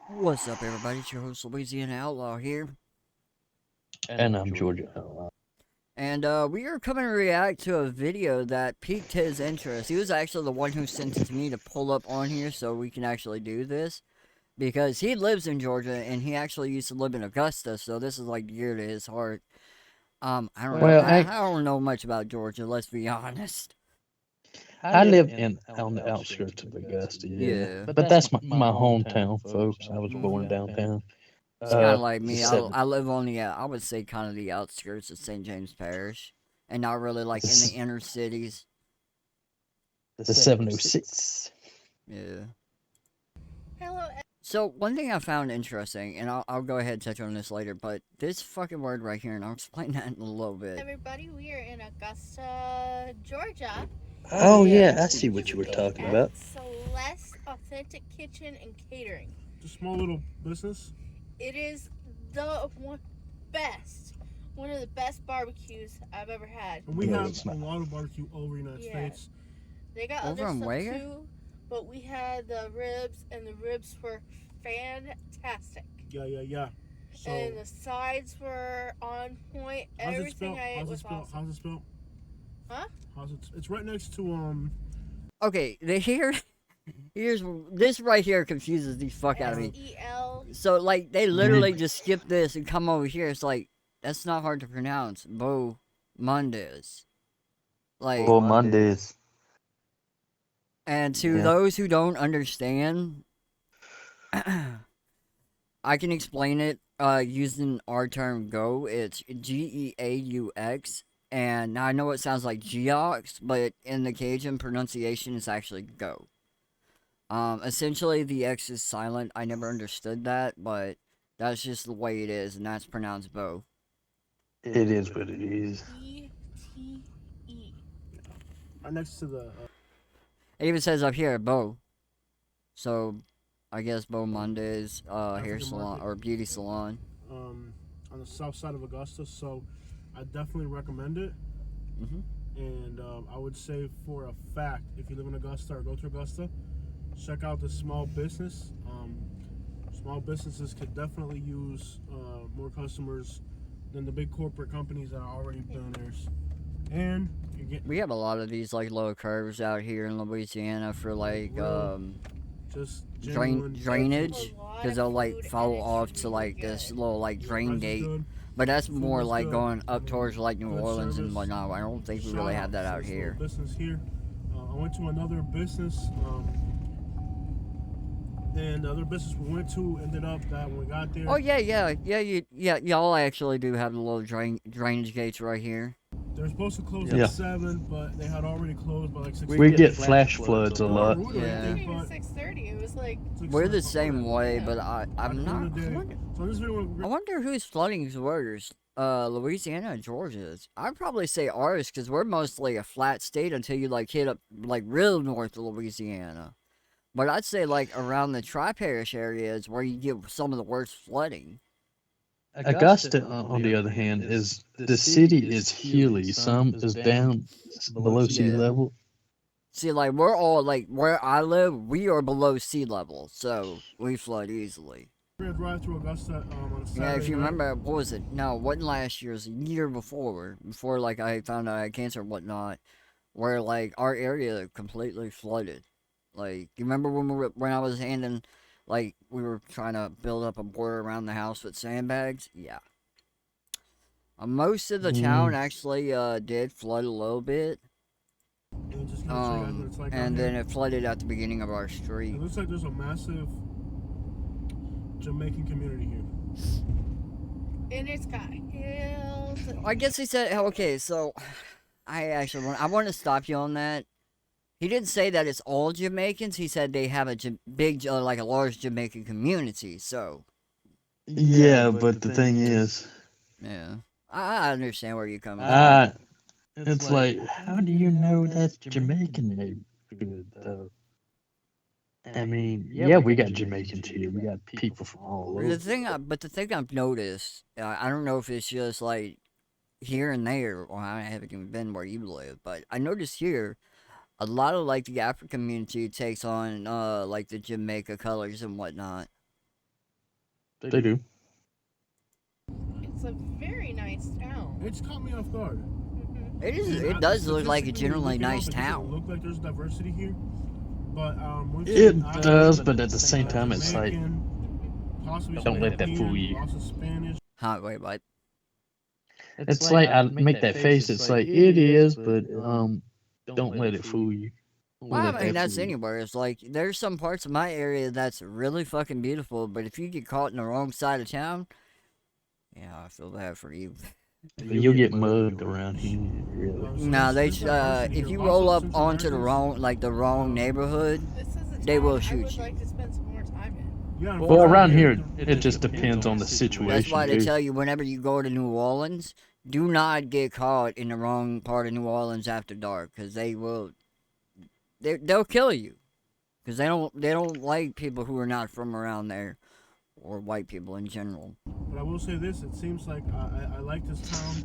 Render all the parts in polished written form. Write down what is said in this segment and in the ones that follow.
What's up, everybody? It's your host, Louisiana Outlaw here. And I'm Georgia Outlaw. And we are coming to react to a video that piqued his interest. He was actually the one who sent it to me to pull up on here so we can actually do this. Because he lives in Georgia and he actually used to live in Augusta, so this is like dear to his heart. I don't know. Well, I don't know much about Georgia, let's be honest. I live on the outskirts of Augusta, yeah. Yeah. But that's my hometown, folks. I was born Mhm. downtown. It's kind of like The me. I live on the, I would say, kind of the outskirts of St. James Parish. And not really like in the inner cities. the 706. Yeah. Hello, So, one thing I found interesting, and I'll go ahead and touch on this later, but this fucking word right here, and I'll explain that in a little bit. everybody. We are in Augusta, Georgia. Oh, yeah, I see what you were talking At about. Celeste Authentic Kitchen and Catering. It's a small little business. It is the one of the best barbecues I've ever had. And we No, have it's a not. lot of barbecue over the United States. They got Over other in stuff where? too, but we had the ribs, and the ribs were fantastic. Yeah. So, And the sides were on point. how's it Everything spelled? I ate How's it was spelled? awesome. How's it spelled? Huh? How's it? It's right next to Okay, here's this right here confuses the fuck out of me. S-E-L. So, like, they literally just skip this and come over here. It's like, that's not hard to pronounce. Bo Mondays. Like, Well, Mondays. and to Yeah. those who don't understand, I can explain it using our term go. It's Geaux. And now I know it sounds like Geox, but in the Cajun pronunciation, it's actually go. Essentially, the X is silent. I never understood that, but that's just the way it is, and that's pronounced bo. It is what it is. E-T-E. right next to the. It even says up here, bo. So, I guess Bo Mondays, hair African salon, market. or beauty salon. On the south side of Augusta, so I definitely recommend it. Mhm. And I would say for a fact, if you live in Augusta or go to Augusta, check out this small business. Small businesses could definitely use more customers than the big corporate companies that are already billionaires. And you get We have a lot of these, like, low curves out here in Louisiana for, like, just genuine drainage. A lot Because of they'll, like, food, fall and it's off to, really like, this good. little, like, drain Price is gate. good. But that's Food more is like good. going up towards, like, New Good Orleans and service. whatnot. I don't think we Shout really have that to out this here. little business here. I went to another business, and the other business we went to ended up that when we got there. Oh, yeah, y'all actually do have the little drainage gates right here. They were supposed to close Yeah. at 7, but they had already closed by like 6. We get flash floods a Not lot. rude or Yeah. anything, Even but 6:30. It was like We're the 6 same way, Yeah. but At I'm the not. end of the day. So in this video, I wonder who's flooding these waters. Louisiana or Georgia's. I'd probably say ours because we're mostly a flat state until you like hit up like real north of Louisiana. But I'd say like around the Tri-Parish area is where you get some of the worst flooding. Augusta, on the other hand, is the city is hilly. Some is down below sea Yeah. level. See, like we're all like where I live, we are below sea level, so we flood easily. we're gonna drive through Augusta on a Saturday Yeah, if you night. remember, what was it? No, it wasn't last year. It was the year before like I found out I had cancer and whatnot, where like our area completely flooded. Like, you remember when I was handing, like we were trying to build up a border around the house with sandbags? Yeah. Most of the town actually did flood a little bit. And just kind of show you guys what it's like out And here. then it flooded at the beginning of our street. It looks like there's a massive Jamaican community here. and it's got hills. I guess he said, okay, so I want to stop you on that. He didn't say that it's all Jamaicans. He said they have a big, like a large Jamaican community. So Yeah, but the thing is, yeah, I understand where you're coming it's like, how do you know that's Jamaican neighborhood, though? I mean, yeah, we got Jamaicans here. We got people from all from. over. The thing I've noticed, I don't know if it's just like here and there, or I haven't even been where you live, but I noticed here a lot of like the African community takes on like the Jamaica colors and whatnot. They do. It's a very nice town. It's caught me off guard. Mhm. It is. And It does look like a statistically, generally looking up, nice it doesn't town. look like there's diversity here, but we've It seen does, African, but at the same time, it's like, Jamaican, possibly don't let that fool European, you. lots of Spanish. Huh? Wait, what? It's like I make that face. It's like it is, but don't let it fool you. Don't Well, let I mean, that that's fool you. anywhere. It's like there's some parts of my area that's really fucking beautiful, but if you get caught in the wrong side of town, yeah, I feel bad for you. You'll get mugged around here, really. So No, there's diversity if here. you Lots roll of up Central onto the Americans. wrong neighborhood, This is a they town will I shoot would you. like to spend some more time in. Yeah, Well, around here, unfortunately, it just depends on the That's situation, why they too. tell you whenever you go to New Orleans, do not get caught in the wrong part of New Orleans after dark, because they'll kill you, because they don't like people who are not from around there, or white people in general. But I will say this: it seems like I like this town.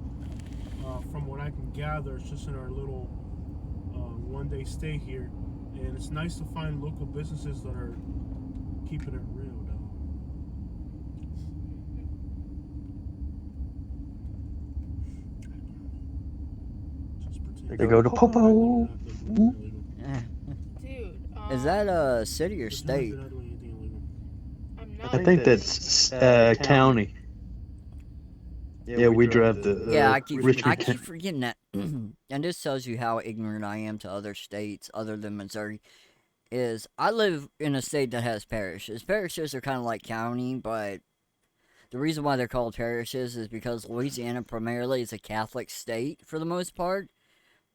From what I can gather, it's just in our little one-day stay here, and it's nice to find local businesses that are keeping it real, though. Just pretend- They go to Popo. Eh. Dude, Is that a city or Pretend state? they're not doing anything illegal. I'm I not. think that's county. Yeah, we drive the Yeah, Richmond I County. keep forgetting that. And this tells you how ignorant I am to other states other than Missouri. Is I live in a state that has parishes. Parishes are kind of like county, but the reason why they're called parishes is because Louisiana primarily is a Catholic state for the most part,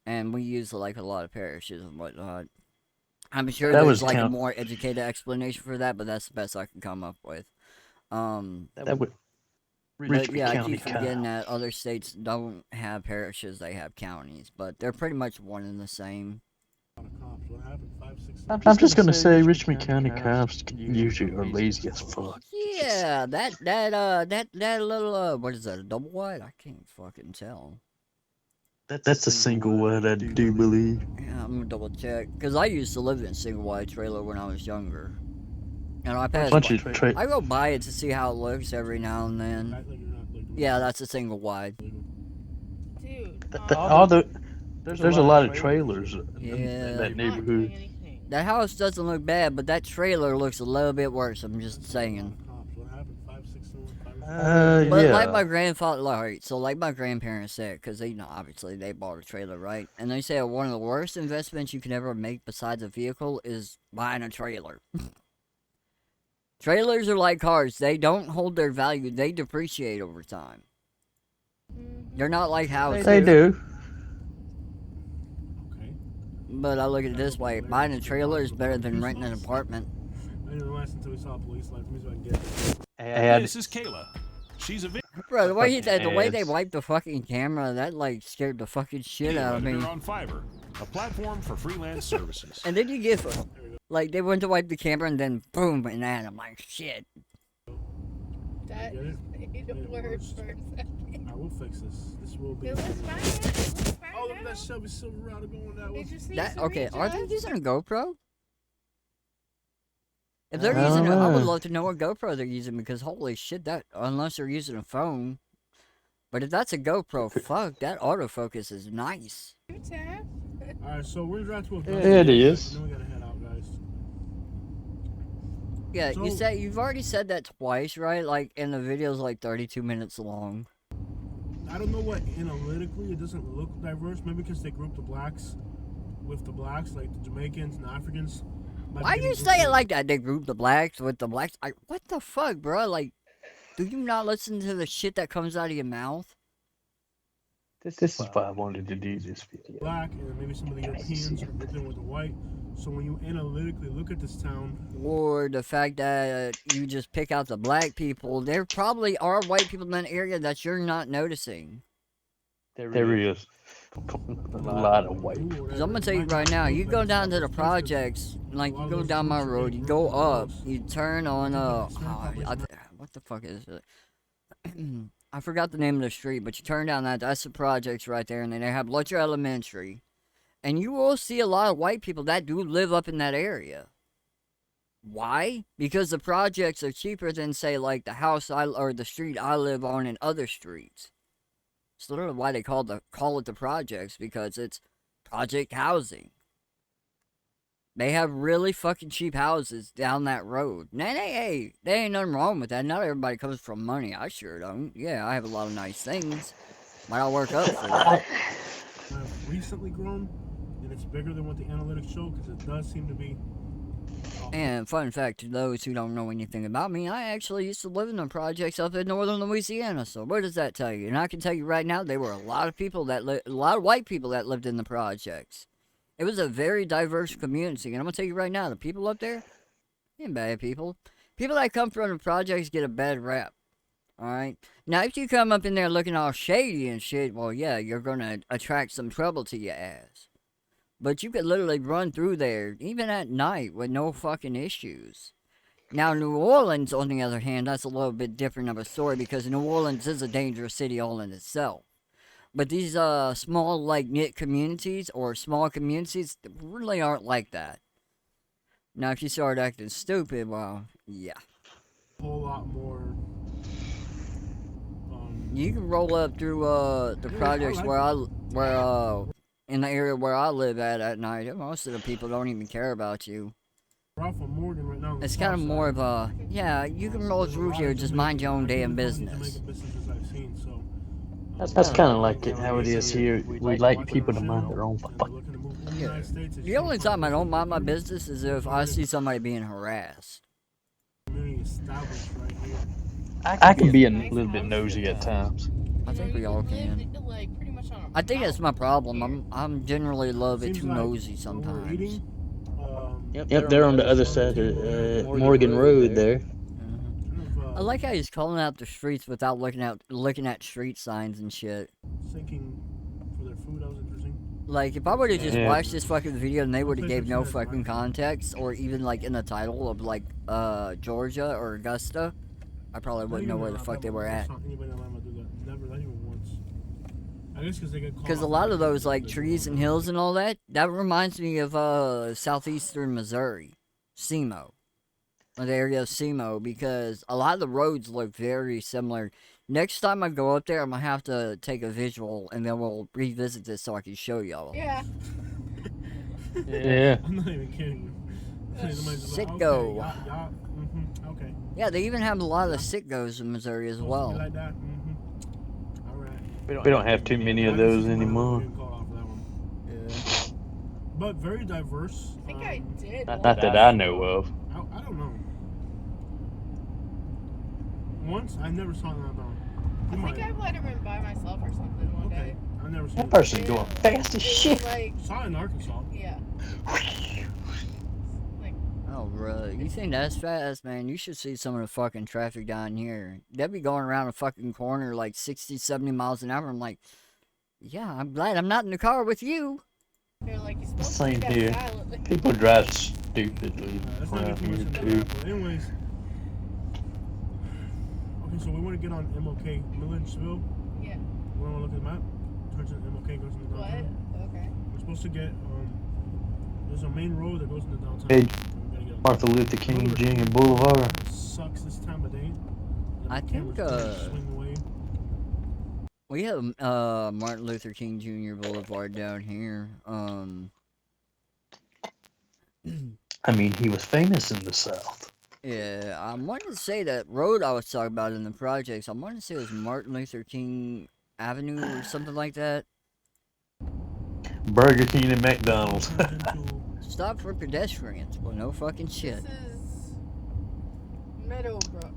and we use like a lot of parishes and whatnot. I'm sure That there's was like a count- more educated explanation for that, but that's the best I can come up with. That would But Richmond yeah, I County keep forgetting Kyle. that other states don't have parishes; they have counties, but they're pretty much one and the same. A lot of cops. What happened? 5, 6, I'm just gonna say Richmond County cops usually are lazy as fuck. Yeah, that little what is that? A double wide? I can't fucking tell. That's a single word, I do believe. Yeah, I'm gonna double check because I used to live in a single wide trailer when I was younger, and I pass Bunch by. of tra- I go by it to see how it looks every now and then. Act like you're not, like, doing Yeah, that's a single wide. illegal. Dude, all the there's a lot of trailers Yeah. in that I'm not doing neighborhood. anything. That house doesn't look bad, but that trailer looks a little bit worse. I'm just A lot saying. of cops. What happened? 5, 6, 5. But Yeah. like my grandfather, like, so like my grandparents said, because they know obviously they bought a trailer, right? And they say one of the worst investments you can ever make besides a vehicle is buying a trailer. Trailers are like cars; they don't hold their value; they depreciate over time. They're not like houses. They do. Okay. But I look at it this way: buying a trailer is better than renting an apartment. I didn't realize until we saw a police light. Let me see if I can get it. And This is Kayla. She's a Bro, the way they Ads. wiped the fucking camera, that like scared the fucking shit out of me. editor on Fiverr, a platform for freelance services. And then you get, like, they went to wipe the camera and then boom, and then I'm like, shit. That Get it? made Made it it worse worse. for a second. I will fix this. This will be. It looks fine. It looks fine Oh, look at now. that Chevy Silverado going that way. It just needs That to okay? Are they readjust. using a GoPro? If they're I using it, don't I would know. love to know what GoPro they're using because holy shit, that unless they're using a phone. But if that's a GoPro, fuck, that autofocus is nice. Your tab. All right, so we're gonna drive to a. It is. And then we gotta head out, guys. Yeah, So- you've already said that twice, right? Like, and the video's like 32 minutes long. I don't know what analytically it doesn't look diverse. Maybe because they group the blacks with the blacks, like the Jamaicans and the Africans. Might be Why getting you grouped say it in. like that? They group the blacks with the blacks. What the fuck, bro? Like, do you not listen to the shit that comes out of your mouth? This is why I wanted to do this video. black, and then maybe some of the Europeans are grouped in with the white. So when you analytically look at this town, Or the fact that you just pick out the black people, there probably are white people in that area that you're not noticing. There is a lot of white. Because I'm going to tell you right now, you go down to the projects, like you go down my road, you go up, you turn on, what the fuck is it? I forgot the name of the street, but you turn down that's the projects right there, and then they have Lutcher Elementary. And you will see a lot of white people that do live up in that area. Why? Because the projects are cheaper than, say, like the house or the street I live on and other streets. It's literally why they call it the projects, because it's project housing. They have really fucking cheap houses down that road. Nah, hey, there ain't nothing wrong with that. Not everybody comes from money. I sure don't. Yeah, I have a lot of nice things, but I work up for that. Have recently grown, and it's bigger than what the analytics show because it does seem to be. And fun fact to those who don't know anything about me, I actually used to live in the projects up in northern Louisiana. So what does that tell you? And I can tell you right now, there were a lot of people a lot of white people that lived in the projects. It was a very diverse community, and I'm gonna tell you right now, the people up there, ain't bad people. People that come from the projects get a bad rap. Alright? Now, if you come up in there looking all shady and shit, well, yeah, you're gonna attract some trouble to your ass. But you could literally run through there, even at night, with no fucking issues. Now, New Orleans, on the other hand, that's a little bit different of a story, because New Orleans is a dangerous city all in itself. But these small, like, knit communities, or small communities, really aren't like that. Now, if you start acting stupid, well, yeah. A whole lot more. You can roll up through the projects in the area where I live at night. Most of the people don't even care about you. Ralph and Morgan right now. It's kind of more of a, yeah, you can roll through here, just mind your own damn business. That's kind of like how it is here. We like people to mind their own fucking. Yeah. The only time I don't mind my business is if I see somebody being harassed. I can be a little bit nosy at times. I think we all can. I think that's my problem. I'm generally a little bit too nosy sometimes. Yep, they're on the other side of Morgan Road there. I like how he's calling out the streets without looking at street signs and shit. Thinking for their food, that was interesting. Like, if I would have just watched this fucking video and they would have gave no fucking context, or even like in the title of like Georgia or Augusta, I probably wouldn't know where the fuck they were at. Because a lot of those like trees and hills and all that reminds me of southeastern Missouri, SEMO. The area of SEMO, because a lot of the roads look very similar. Next time I go up there, I'm gonna have to take a visual, and then we'll revisit this so I can show y'all. Yeah. Yeah. I'm not even kidding you. Sitco. Okay. Yeah, they even have a lot of Sitcos in Missouri as well. Like that? All right. We don't have too many of those anymore. Yeah. But very diverse. I think I did. Not that I know of. I don't know. Once I never saw that on. I think I might have been by myself or something one day. I never seen That person going fast as shit. Like, saw it in Arkansas. yeah. Like, Oh, bro, you think that's fast, man? You should see some of the fucking traffic down here. They'll be going around a fucking corner like 60, 70 miles an hour. I'm like, yeah, I'm glad I'm not in the car with you. you're like, you're supposed Same to do here. that silently. People drive stupidly Let's not get around too much here into too. that. But anyways. Okay, so we want to get on MLK Milledgeville. Yeah. We want to look at the map. Turns into MLK, goes into What? downtown. Okay. We're supposed to get there's a main road that goes into downtown. Hey, We gotta get on Martin Luther King Jr. Boulevard. It sucks this time of day. I think, Swing away. We have Martin Luther King Jr. Boulevard down here. I mean, he was famous in the South. Yeah, I wanted to say that road I was talking about in the projects, I wanted to say it was Martin Luther King Avenue or something like that. Burger King and McDonald's. Turns into Stop for pedestrians. Well, no fucking shit. This is Meadowbrook.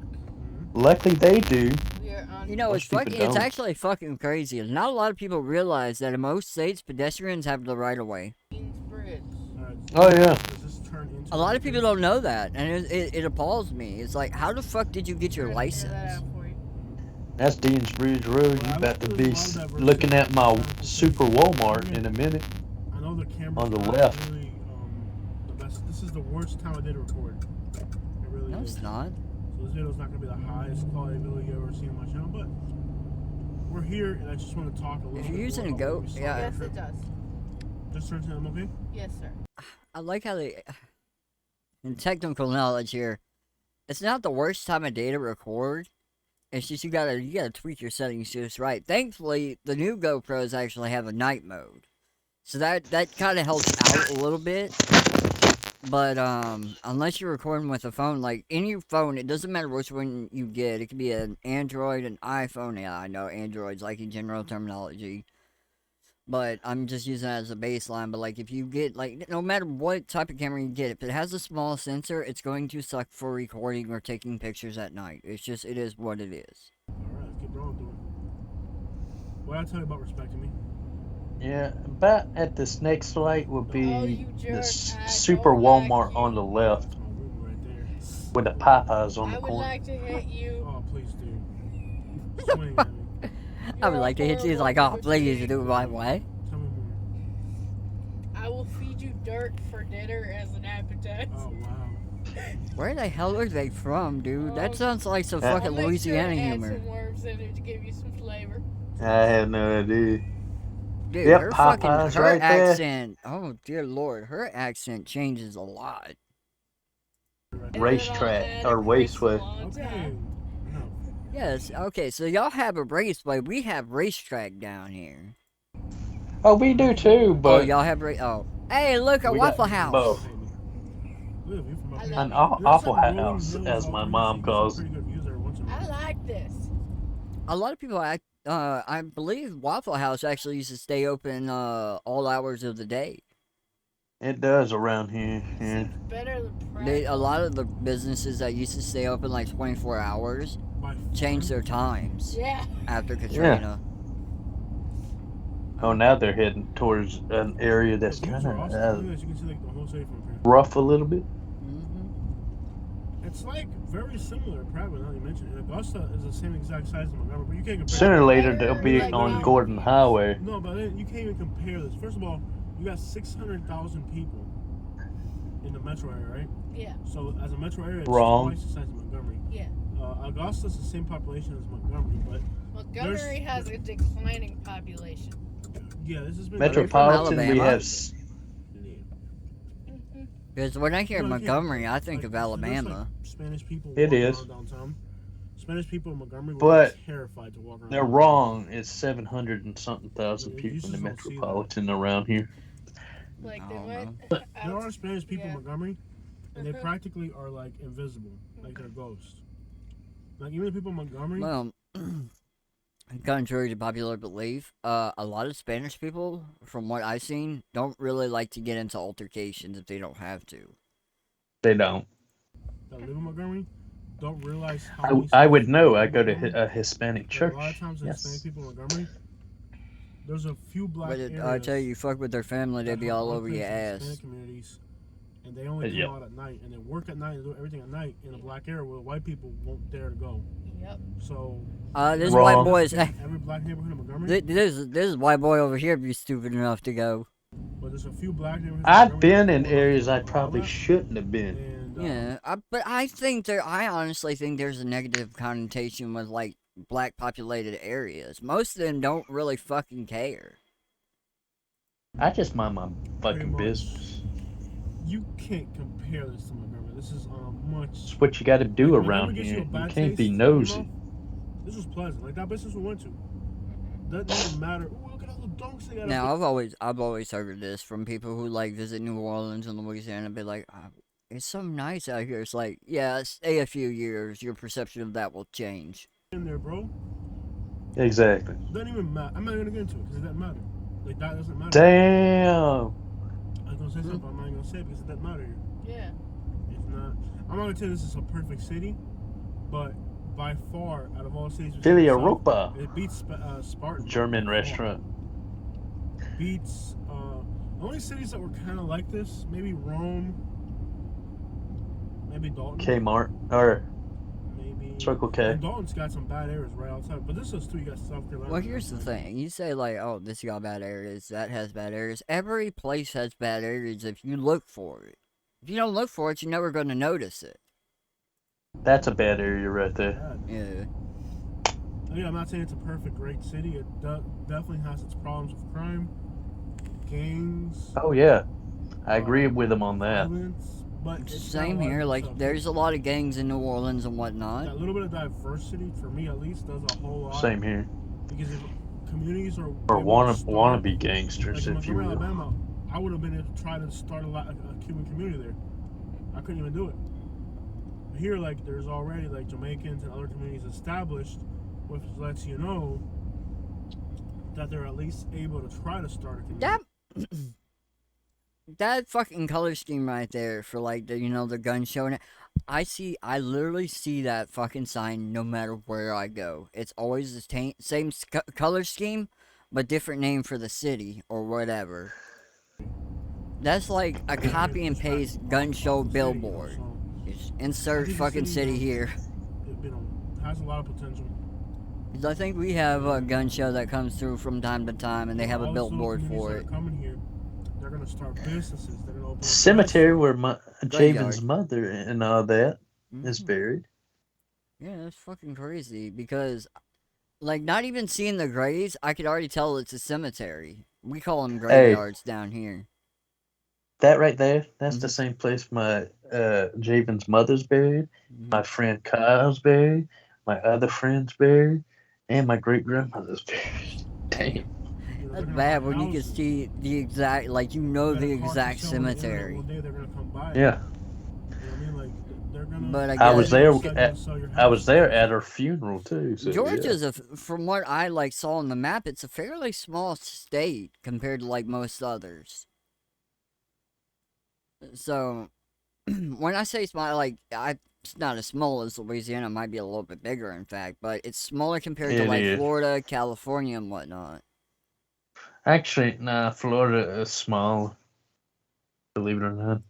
Luckily they do. We are on. You know, Most people it's don't. actually fucking crazy. Not a lot of people realize that in most states, pedestrians have the right of way. Queens Bridge. Oh yeah. Does this turn into A lot of people don't know that, and it appalls me. It's like, how the fuck did you get your Trying to figure that license? out for you. That's Dean's Bridge Road. You about to be looking at my super Walmart in a minute. I know the camera On the not left. really the best. This is the worst time I did record. It really No, is. it's not. So this video's not gonna be the highest quality video you ever seen on my channel, but we're here and I just want to talk a little If bit you're using more a about what goat, we saw yeah. on the Yes, trip. it does. Just turn to them, okay? Yes, sir. I like how they. And technical knowledge here. It's not the worst time of day to record. It's just you gotta tweak your settings just right. Thankfully, the new GoPros actually have a night mode, so that kind of helps out a little bit. But unless you're recording with a phone, like any phone, it doesn't matter which one you get. It could be an Android, an iPhone. Yeah, I know Android's like in general terminology, but I'm just using that as a baseline. But like if you get like no matter what type of camera you get, if it has a small sensor, it's going to suck for recording or taking pictures at night. It is what it is. Alright, let's keep rolling through it. What did I tell you about respecting me? Yeah, about at this next light will Oh, be you the jerk. I super don't like Walmart you. on the left That's my room right there. with the Popeyes on I the would corner. like to hit you. Oh, please do. Swing at me. I would You're like to hit you. It's horrible like, oh, human please being. do it my way. Tell me more. I will feed you dirt for dinner as an appetite. Oh, wow. Where the hell are they from, dude? That Oh. sounds like some I'll fucking I'll make Louisiana sure to add humor. some worms in it to give you some flavor. I have no idea. Dude, Yep, her Popeyes her right there. accent. Oh dear lord, her accent changes a lot. Racetrack or Raceway. Okay. No. Yes. Okay. So y'all have a raceway. We have racetrack down here. Oh, we do too, Oh, but y'all have Oh. Hey, look, a we got Waffle House. both. Liv, you from up I here. love An it. awful There's, like, rolling house, hills as all my through, mom so you get calls some it. pretty good views every once in a I while. like this. A lot of people I believe Waffle House actually used to stay open all hours of the day. It does around here. Yeah. Seems better than A lot of the businesses that used to stay open like 24 hours By changed far. their times Yeah. after Katrina. Oh, now they're heading towards an area that's The views kind are of awesome. Look at this, you can see like the whole city from here. rough a little bit. It's like very similar, probably now you mention it. Augusta is the same exact size as Montgomery, but you can't compare. Sooner or later, they'll be Like on now. Gordon Highway. No, but then you can't even compare this. First of all, you got 600,000 people in the metro area, right? Yeah. So as a metro area, it's Wrong. twice the size of Montgomery. Yeah. Augusta's the same population as Montgomery, but Montgomery has a declining population. yeah, this has been Metropolitan, we Alabama? have. Because when I hear No, you can't. Montgomery, I think of There's, Alabama. like, Spanish people It walking is. around downtown. Spanish people in Montgomery were But terrified to walk around. They're wrong. It's 700 and something thousand You people in the just don't see that. metropolitan around here. Like I they don't went. know. There are Spanish people in Yeah. Montgomery, and they Mhm. practically are like invisible, like they're ghosts. Like even the people in Montgomery, Well, contrary to popular belief, a lot of Spanish people, from what I've seen, don't really like to get into altercations if they don't have to. They don't. that live in Montgomery don't realize how. I, many I would Spanish know. people I in go to Montgomery. a Hispanic Like, church. a lot of times, the Hispanic Yes. people in Montgomery, there's a few black But areas. I tell you, fuck with their family, they'd that be have all over your enclaves in ass. Hispanic communities, and they only come Yep. out at night, and they work at night and do everything at night in a black area where white people won't dare to go. Yep. So This Wrong. white boy is. every black neighborhood in Montgomery, This white boy over here be stupid enough to go. but there's a few black neighborhoods. I've been Montgomery in that people areas I don't know probably about, shouldn't have been. And, Yeah, but I honestly think there's a negative connotation with like black populated areas. Most of them don't really fucking care. I just mind my Pretty fucking much. business. You can't compare this to Montgomery. This is on a much. It's what you got to do Like, around Montgomery gives here. you a You bad can't be taste in your nosy. mouth. This was pleasant. Like that business we went to. That doesn't matter. Ooh, look at all the dunks they got. Now I've always heard of this from people who like visit New Orleans and Louisiana and be like, it's so nice out here. It's like, yeah, stay a few years, your perception of that will change. in there, bro. Exactly. Doesn't even matter. I'm not gonna get into it because it doesn't matter. Like that doesn't matter. Damn. I was gonna say something, but I'm not gonna say it because it doesn't matter here. Yeah. It's not. I'm not gonna tell you this is a perfect city, but by far, out of all cities, we Philly see in the Europa. South, it beats Spartan. German by far. restaurant. Beats the only cities that were kind of like this. Maybe Rome. Maybe Dalton. Kmart. Or Maybe Circle K. And Dalton's got some bad areas right outside, but this is too. You got South Carolina. Well, here's the thing. You say like, oh, this got bad areas, that has bad areas. Every place has bad areas if you look for it. If you don't look for it, you're never going to notice it. That's a bad area right there. Bad. Yeah. Yeah, I'm not saying it's a perfect, great city. It definitely has its problems with crime, gangs, Oh yeah, I agree with him on that. violence, But it's got a Same lot of here. good Like, stuff. there's a lot of gangs in New Orleans and whatnot. That little bit of diversity, for me at least, does a whole lot. Same here. Because if communities are Or able to start, wannabe gangsters, like in if you Montgomery, will. Alabama, I would have been able to try to start a Cuban community there. I couldn't even do it. Here, like, there's already like Jamaicans and other communities established, which lets you know that they're at least able to try to start a community. That fucking color scheme right there for like the the gun show and I literally see that fucking sign no matter where I go. It's always the same color scheme, but different name for the city or whatever. That's like a copy and paste gun show billboard. Just insert fucking city here. It has a lot of potential. 'Cause I think we have a gun show that comes through from time to time, and they have a All these little billboard communities for that it. are coming here, they're gonna start businesses. They're gonna open Cemetery where Graveyard. Javen's mother and all that is Mhm. buried. Yeah, that's fucking crazy because, like, not even seeing the graves, I could already tell it's a cemetery. We call them graveyards down here. That right there, that's the Mhm. same place my Javen's mother's buried, Mhm. my friend Kyle's buried, my other friend's buried, and my great grandmother's buried. Damn. That's bad when you can see the exact, like, the exact cemetery. One day they're gonna come by. Yeah, You know what I mean? Like they're gonna. But I I was guess there. Sell your I was house. there at her funeral too. So, Georgia's from what I like saw on the map, it's a fairly small state compared to like most others. So when I say small, like it's not as small as Louisiana. It might be a little bit bigger, in fact, but it's smaller compared to It like is. Florida, California, and whatnot. Actually, nah, Florida is small. Believe it or not.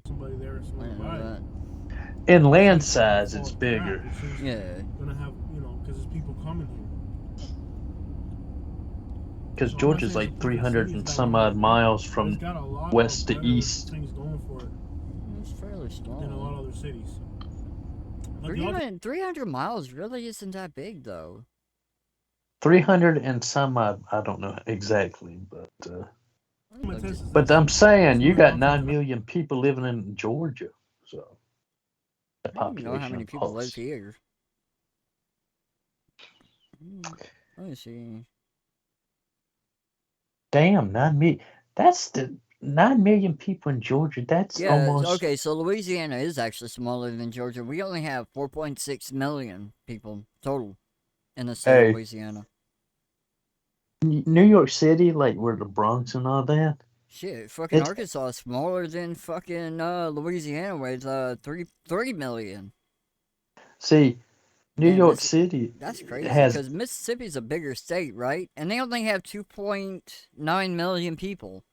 Somebody there, I somebody didn't know by. that. In land size, it's bigger. Yeah. Gonna have because there's people coming here. Because So I'm not Georgia's saying like it's a perfect 300 city, and it's got some a lot odd of- miles But from it's got a lot west of to better east. things going for it It's fairly than a lot small. of other cities. But the other, 300 miles really isn't that big, though. 300 and some odd, I don't know exactly, but Looked at- Texas, but that's- I'm saying it's you really got not 9 that- million people living in Georgia, so the I don't even know how population many of people live Pulse. here. Let me see. Damn, 9 million. That's the 9 million people in Georgia. That's Yeah, almost okay, so Louisiana is actually smaller than Georgia. We only have 4.6 million people total in the state of Hey. Louisiana. New York City, like where the Bronx and all that. Shit, fucking It's- Arkansas is smaller than fucking Louisiana with 3 million. See, New And York City That's crazy has because Mississippi's a bigger state, right? And they only have 2.9 million people.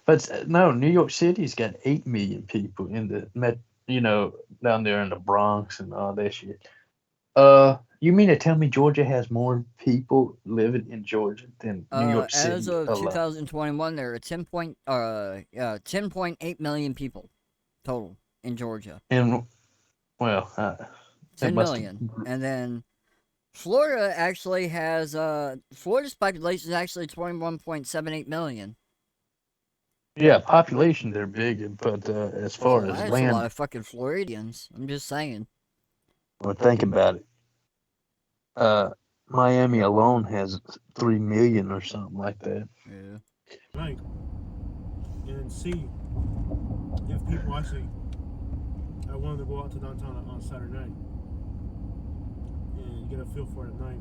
But no, New York City's got 8 million people in down there in the Bronx and all that shit. You mean to tell me Georgia has more people living in Georgia than New York City? As of alone? 2021, there are 10.8 million people total in Georgia. And well, 10 must- million. And then Florida actually has Florida's population is actually 21.78 million. yeah, population they're big, but as far as That's a land, lot of fucking Floridians. I'm just saying. well, think about it. Miami alone has 3 million or something like that. Yeah. night and see if people actually are willing to go out to downtown on Saturday night and get a feel for it at night.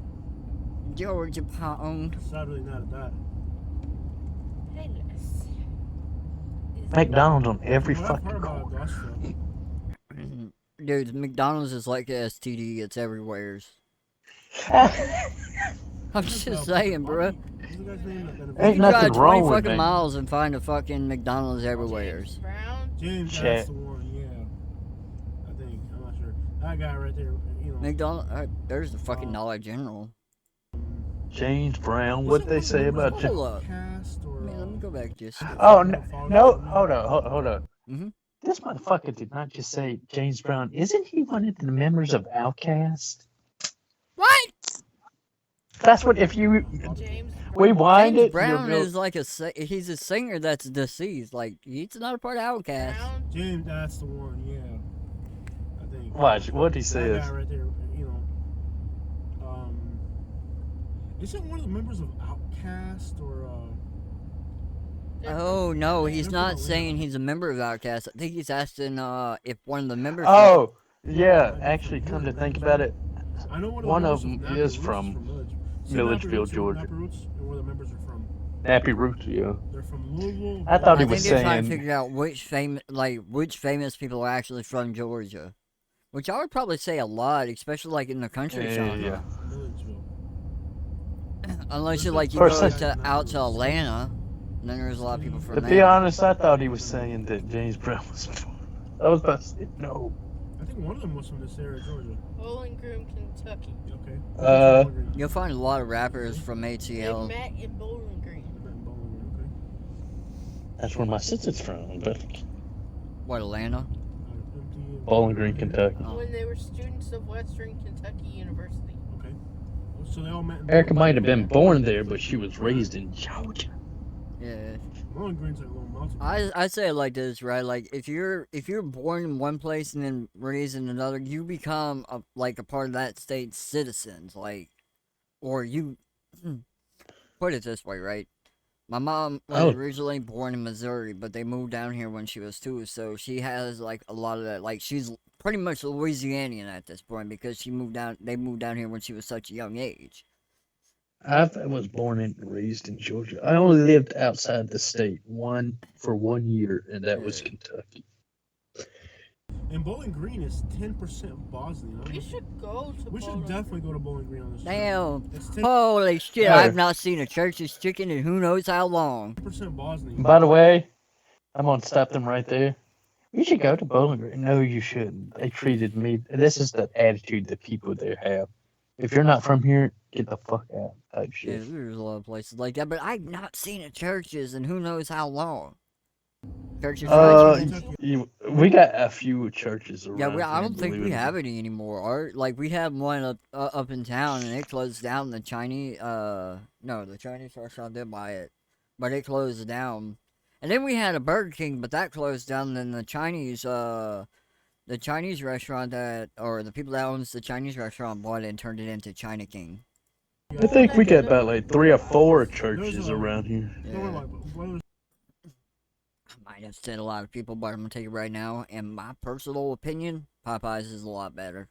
Georgia Pound. Saturday night at that. Goodness. McDonald's on every What I've heard fucking about corner. Augusta, Dude, McDonald's is like a STD. It's everywhere. I'm just saying, bro. what's the guy's name that Ain't You can nothing drive 20 wrong with fucking Mc- miles and find a fucking McDonald's everywhere. James Brown. James, Shit. that's the one, yeah. I think, I'm not sure. That guy right there, McDonald's, there's the fucking Dollar General. James Brown, what they say about Hold James? up. Cast or, Man, let me go back just. Oh no! Hold on. Mhm. This motherfucker did not just say James Brown. Isn't he one of the members of Outkast? What? That's what if you James rewind James it, you'll Brown go. is like he's a singer that's deceased. Like he's not a part of Outkast. Brown. James, that's the one. Yeah, I think. Watch what he That says. guy right there. You know. Isn't one of the members of Outkast or? Oh no, They're he's from not Atlanta. saying he's a member of Outkast. I think he's asking if one of the members. Oh, yeah. Might be Actually, from come here, to think maybe. about it, I know one one of of the them members is Nappy from Roots Village. Say Milledgeville, Nappy Roots, Georgia. Nappy Roots, and where the members are from. Nappy Roots. Yeah. They're from Louisville. I thought I he think was they're trying to saying. figure out which famous people are actually from Georgia, which I would probably say a lot, especially like in the country Yeah, genre. yeah. Milledgeville. Unless you like you First go thing- out to Atlanta, and then there's a lot of people from To there. be honest, I thought he was saying that James Brown was. I was about to say no. I think one of them was from this area, Georgia. Bowling Green, Kentucky. Okay. You'll find a lot of rappers from They ATL. met in Bowling Green. Okay. That's where my sister's from, but What, Atlanta? Bowling Green, Kentucky. Oh. When they were students of Western Kentucky University. Okay. So they all met in Erica Bowling might have Green. been born there, but she was raised in Georgia. Yeah. Bowling Green's like a little mountain. I say it like this, right? Like if you're born in one place and then raised in another, you become a part of that state's citizens, like, or you put it this way, right? My mom was originally born in Missouri, but they moved down here when she was 2, so she has like a lot of that. Like she's pretty much Louisianian at this point because she moved down. They moved down here when she was such a young age. I was born and raised in Georgia. I only lived outside the state for 1 year, and that was Kentucky. And Bowling Green is 10% Bosnian. We should go to We should Bowling definitely go to Bowling Green on this trip. Damn! It's 10% Holy shit! Yeah. I've not seen a church's chicken in who knows how long. Bosnian. By the way, I'm gonna stop them right there. You should go to Bowling Green. No, you shouldn't. They treated me. This is the attitude that people there have. If you're not from here, get the fuck out. Type Yeah, shit. there's a lot of places like that, but I've not seen a churches in who knows how long. Churches. We got a few churches around. Yeah, I here, don't think believe we it or have not. any anymore. Art, like we had one up in town, and it closed down. The Chinese, no, the Chinese restaurant did buy it, but it closed down. And then we had a Burger King, but that closed down. Then the Chinese restaurant or the people that owns the Chinese restaurant bought it and turned it into China King. I think we got about like 3 or 4 churches around here. Yeah. I might have said a lot of people, but I'm gonna take it right now. In my personal opinion, Popeyes is a lot better.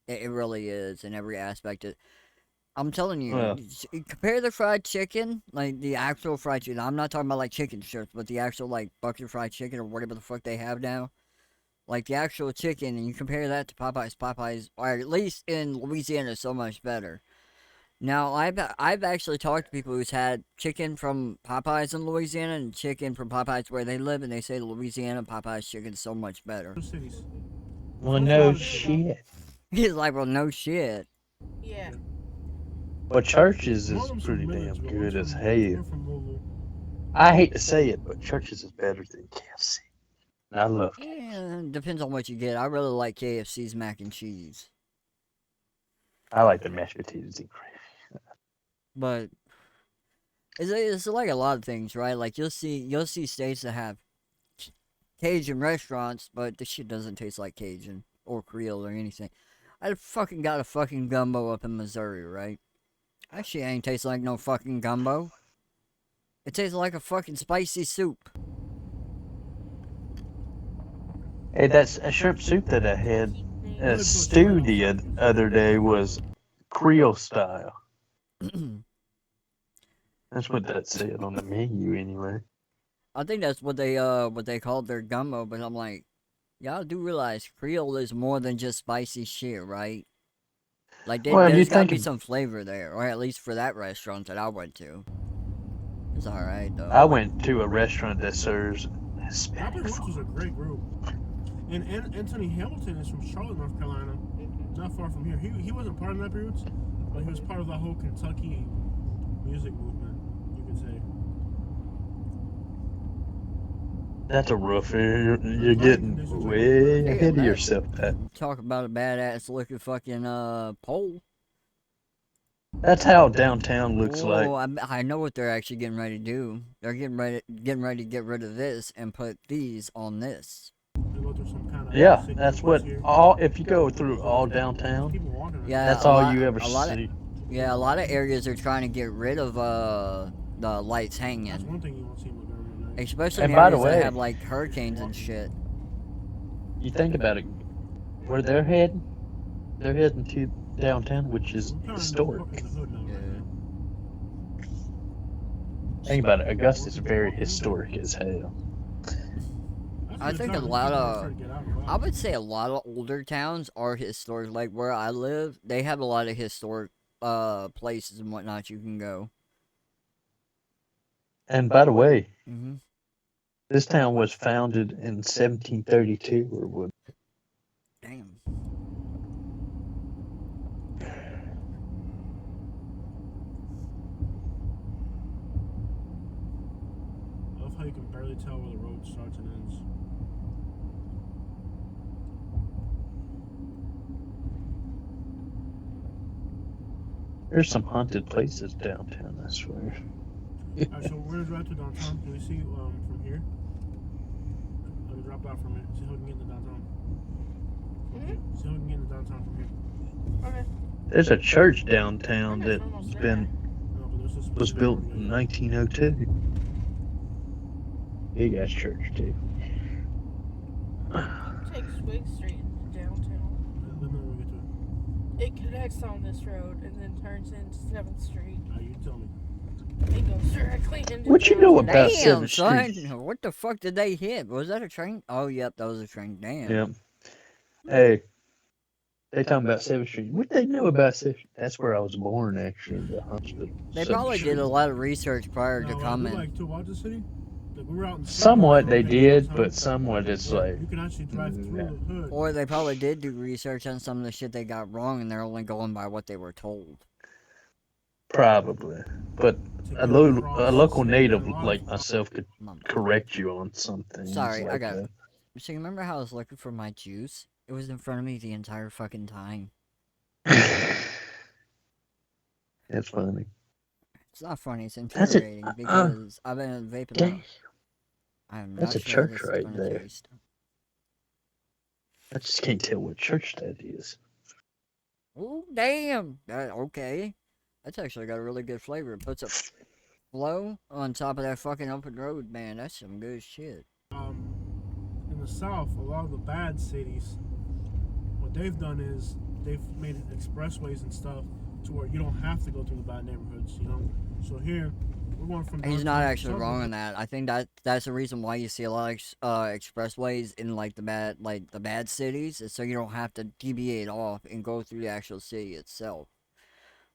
It really is in every aspect. I'm telling you, Yeah. compare the fried chicken, like the actual fried chicken. I'm not talking about like chicken strips, but the actual like bucket fried chicken or whatever the fuck they have now. Like the actual chicken, and you compare that to Popeyes. Popeyes, or at least in Louisiana, is so much better. Now, I've actually talked to people who's had chicken from Popeyes in Louisiana and chicken from Popeyes where they live, and they say Louisiana Popeyes chicken is so much better. Well, no shit. He's like, well, no shit. Yeah. But churches is pretty damn good as hell. I hate to say it, but churches is better than KFC. I love KFC. Yeah, depends on what you get. I really like KFC's mac and cheese. I like the mashed potatoes and gravy. But it's like a lot of things, right? Like you'll see states that have Cajun restaurants, but the shit doesn't taste like Cajun or Creole or anything. I fucking got a fucking gumbo up in Missouri, right? That shit ain't taste like no fucking gumbo. It tastes like a fucking spicy soup. Hey, that's a shrimp soup that I had stew the other day was Creole style. That's what that said on the menu, anyway. I think that's what they called their gumbo, but I'm like, y'all do realize Creole is more than just spicy shit, right? Like there's gotta be some flavor there, or at least for that restaurant that I went to. It's all right though. I went to a restaurant that serves Hispanic Roots was a great group. And Anthony Hamilton is from Charlotte, North Carolina, not far from here. He wasn't part of Nappy Roots, but he was part of the whole Kentucky music movement, you could say. That's a rough area. You're getting way ahead of yourself, Pat. Talk about a badass looking fucking pole. That's how downtown looks like. Oh, I know what they're actually getting ready to do. They're getting ready to get rid of this and put these on this. They go through some kind of Yeah, city that's limits what here. all. If you go through There's all there's downtown, people walking right Yeah, that's a all lot, you ever a lot of, see. yeah, a lot of areas are trying to get rid of the lights That's hanging, one thing you won't see in Montgomery at night. especially in And by the areas that have way, like hurricanes and shit. you think about it, where they're heading, they're heading to downtown, which is We're kind of historic. in the hood now, right Yeah. now. Think about it, More Augusta's people very walking in. historic as hell. That's I good think a time. lot People of, start to get out and I about. would say a lot of older towns are historic. Like where I live, they have a lot of historic places and whatnot you can go. And by the way, Hmm. this town was founded in 1732, or what? Damn. I love how you can barely tell where the road starts and ends. There's some haunted places downtown, I swear. Alright, so we're gonna drive to downtown. Can we see from here? Let me drop out from here. See how we can get into downtown. Mhm. See how we can get into downtown from here. Okay. There's a church downtown We're that's almost there. been No, but there's this was place built we in already got. 1902. Big ass church too. Take Swig Street into downtown. Let me know when we get to it. It connects on this road and then turns into 7th Street. You tell me. It goes directly into What you know downtown. about Damn, 7th son. Street? What the fuck did they hit? Was that a train? Oh, yep, that was a train. Damn. Yeah. Hey, they talking about 7th Street. What they know about 7th Street? That's where I was born, actually, in the hospital. They 7th probably Street. did a lot of research prior to No, I do coming. like to watch the city. Like we were out in the city Somewhat once, they okay, did, downtown, but somewhat it's where like, you can actually drive through yeah, the hood. Or they probably did do research on some of the shit they got wrong and they're only going by what they were told. probably. But to a, get across a the local city, native and a lot like of- myself could Mom. correct you on some things Sorry, I like got it. that. So you remember how I was looking for my juice? It was in front of me the entire fucking time. It's funny. It's not funny, it's That's it. infuriating because I've been vaping Dang, out. I'm that's not a sure how church this is right gonna there. taste. I just can't tell what church that is. Oh, damn! Okay. That's actually got a really good flavor. It puts a flow on top of that fucking open road, man. That's some good shit. in the south, a lot of the bad cities, what they've done is they've made expressways and stuff to where you don't have to go through the bad neighborhoods, you know. So here, we're going from. He's not downtown to actually wrong suburbs. on that. I think that's the reason why you see a lot of expressways in like the bad cities, is so you don't have to deviate off and go through the actual city itself.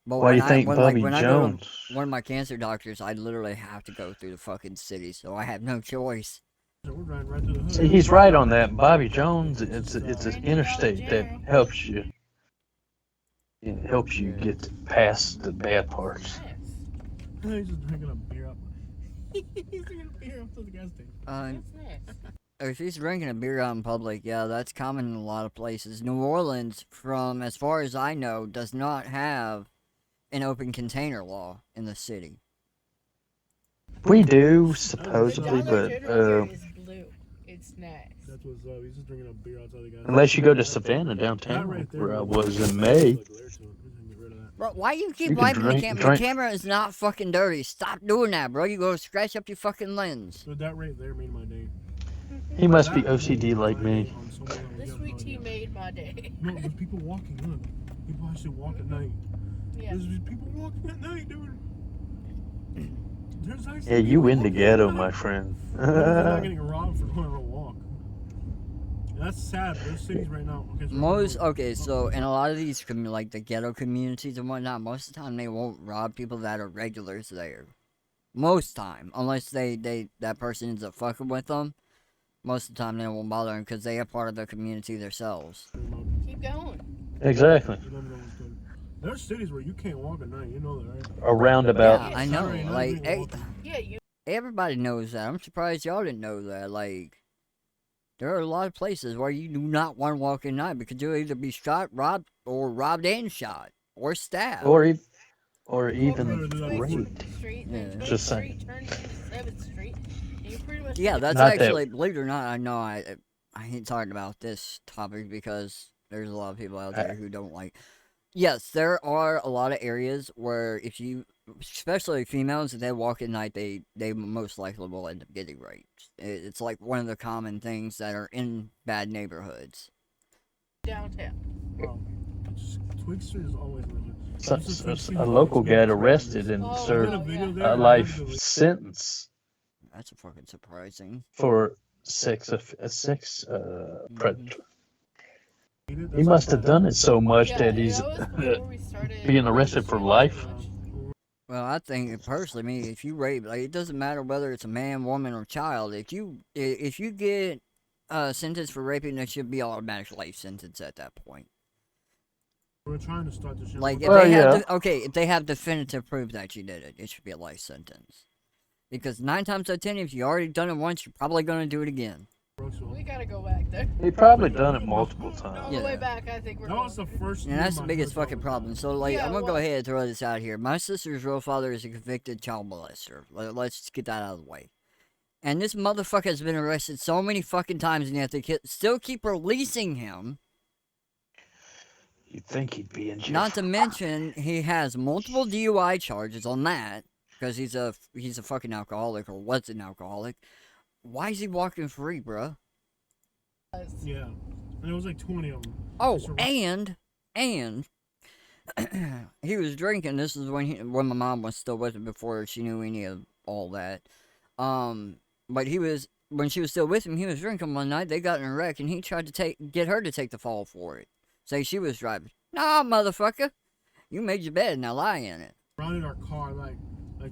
But Why do you think Bobby when I go to Jones? one of my cancer doctors, I literally have to go through the fucking city, so I have no choice. So we're driving right through the hood. See, he's right on that. Bobby Jones, it's an $90 interstate that general. helps you. It helps you Yeah. get past the bad parts. He's just drinking a beer up. He's drinking a beer up to the gas station. That's nice. If he's drinking a beer out in public, yeah, that's common in a lot of places. New Orleans, from as far as I know, does not have an open container law in the city. We do The supposedly, Dollar but General here is blue. It's nice. That's what's up. He's just drinking a beer outside the gas unless you go to station. Savannah That downtown, right there where I was was in May, like glare to it. We can get rid of that. Bro, why you keep You can wiping the drink- camera? drink- The camera is not fucking dirty. Stop doing that, bro. You go scratch up your fucking lens. So that right there made my day. he must be That OCD made like my me. day on so many levels. This You have sweet no tea idea. made my day. No, there's people walking. Look, people actually walk at night. Yeah. There's people walking at night, dude. There's actually Yeah, you people in the walking ghetto, at my night. friend. They're not getting robbed for going on a walk. That's sad. There's cities right now. Okay, so So in a lot of these like the ghetto communities and whatnot, most of the time they won't rob people that are regulars there. Most time, unless that person ends up fucking with them. Most of the time they won't bother them because they are part of the community themselves. Keep going. Exactly. You don't know what's good. There's cities where you can't walk at night. You know that, right? A roundabout. Yeah, I know. Saturday night, Like, you can walk. Yeah, you. everybody knows that. I'm surprised y'all didn't know that. Like, there are a lot of places where you do not want to walk at night because you'll either be shot, robbed and shot, or stabbed. Or or Go even from Twig raped. Street, then Yeah. Twig Just saying. Street turns into 7th Street, and you pretty much Yeah, get that's Not that- actually, believe it or not, I know I hate talking about this topic because there's a lot of people out there who don't like. Yes, there are a lot of areas where if you, especially females, if they walk at night, they most likely will end up getting raped. It's like one of the common things that are in bad neighborhoods. downtown. Well, Twig Street is always legit. So- This is so- Twig Street a is local always got been arrested tremendous. and Oh, served wow, yeah. there, a and I life had to delete- sentence That's fucking surprising. for sex predator. He That's must like have done it so much Yeah, that he's that was before we started being arrested for registering life. much. Well, I think personally, me, if you rape, like, it doesn't matter whether it's a man, woman, or child. If you get sentenced for raping, that should be automatic life sentence at that point. We're trying to start this shit. Like, if Well, they have yeah. if they have definitive proof that you did it, it should be a life sentence. Because 9 times out of 10, if you already done it once, you're probably gonna do it again. We gotta go back there. He probably done it multiple On times. the Yeah. way back, I think we're That was the going. first. And that's the time I biggest heard fucking that problem. was So, like, Yeah, I'm gonna go well- ahead and throw this out here. My sister's real father is a convicted child molester. Let's just get that out of the way. And this motherfucker has been arrested so many fucking times, and yet they still keep releasing him. You'd think he'd be in jail. Not to mention, he has multiple DUI charges on that because he's a fucking alcoholic or was an alcoholic. Why is he walking free, bruh? Yeah, and it was like 20 of them. Oh, Mr. and he was drinking. This is when my mom was still with him before she knew any of all that. But when she was still with him, he was drinking one night. They got in a wreck, and he tried to get her to take the fall for it. Say she was driving. Nah, motherfucker, you made your bed, now lie in it. Surrounded our car like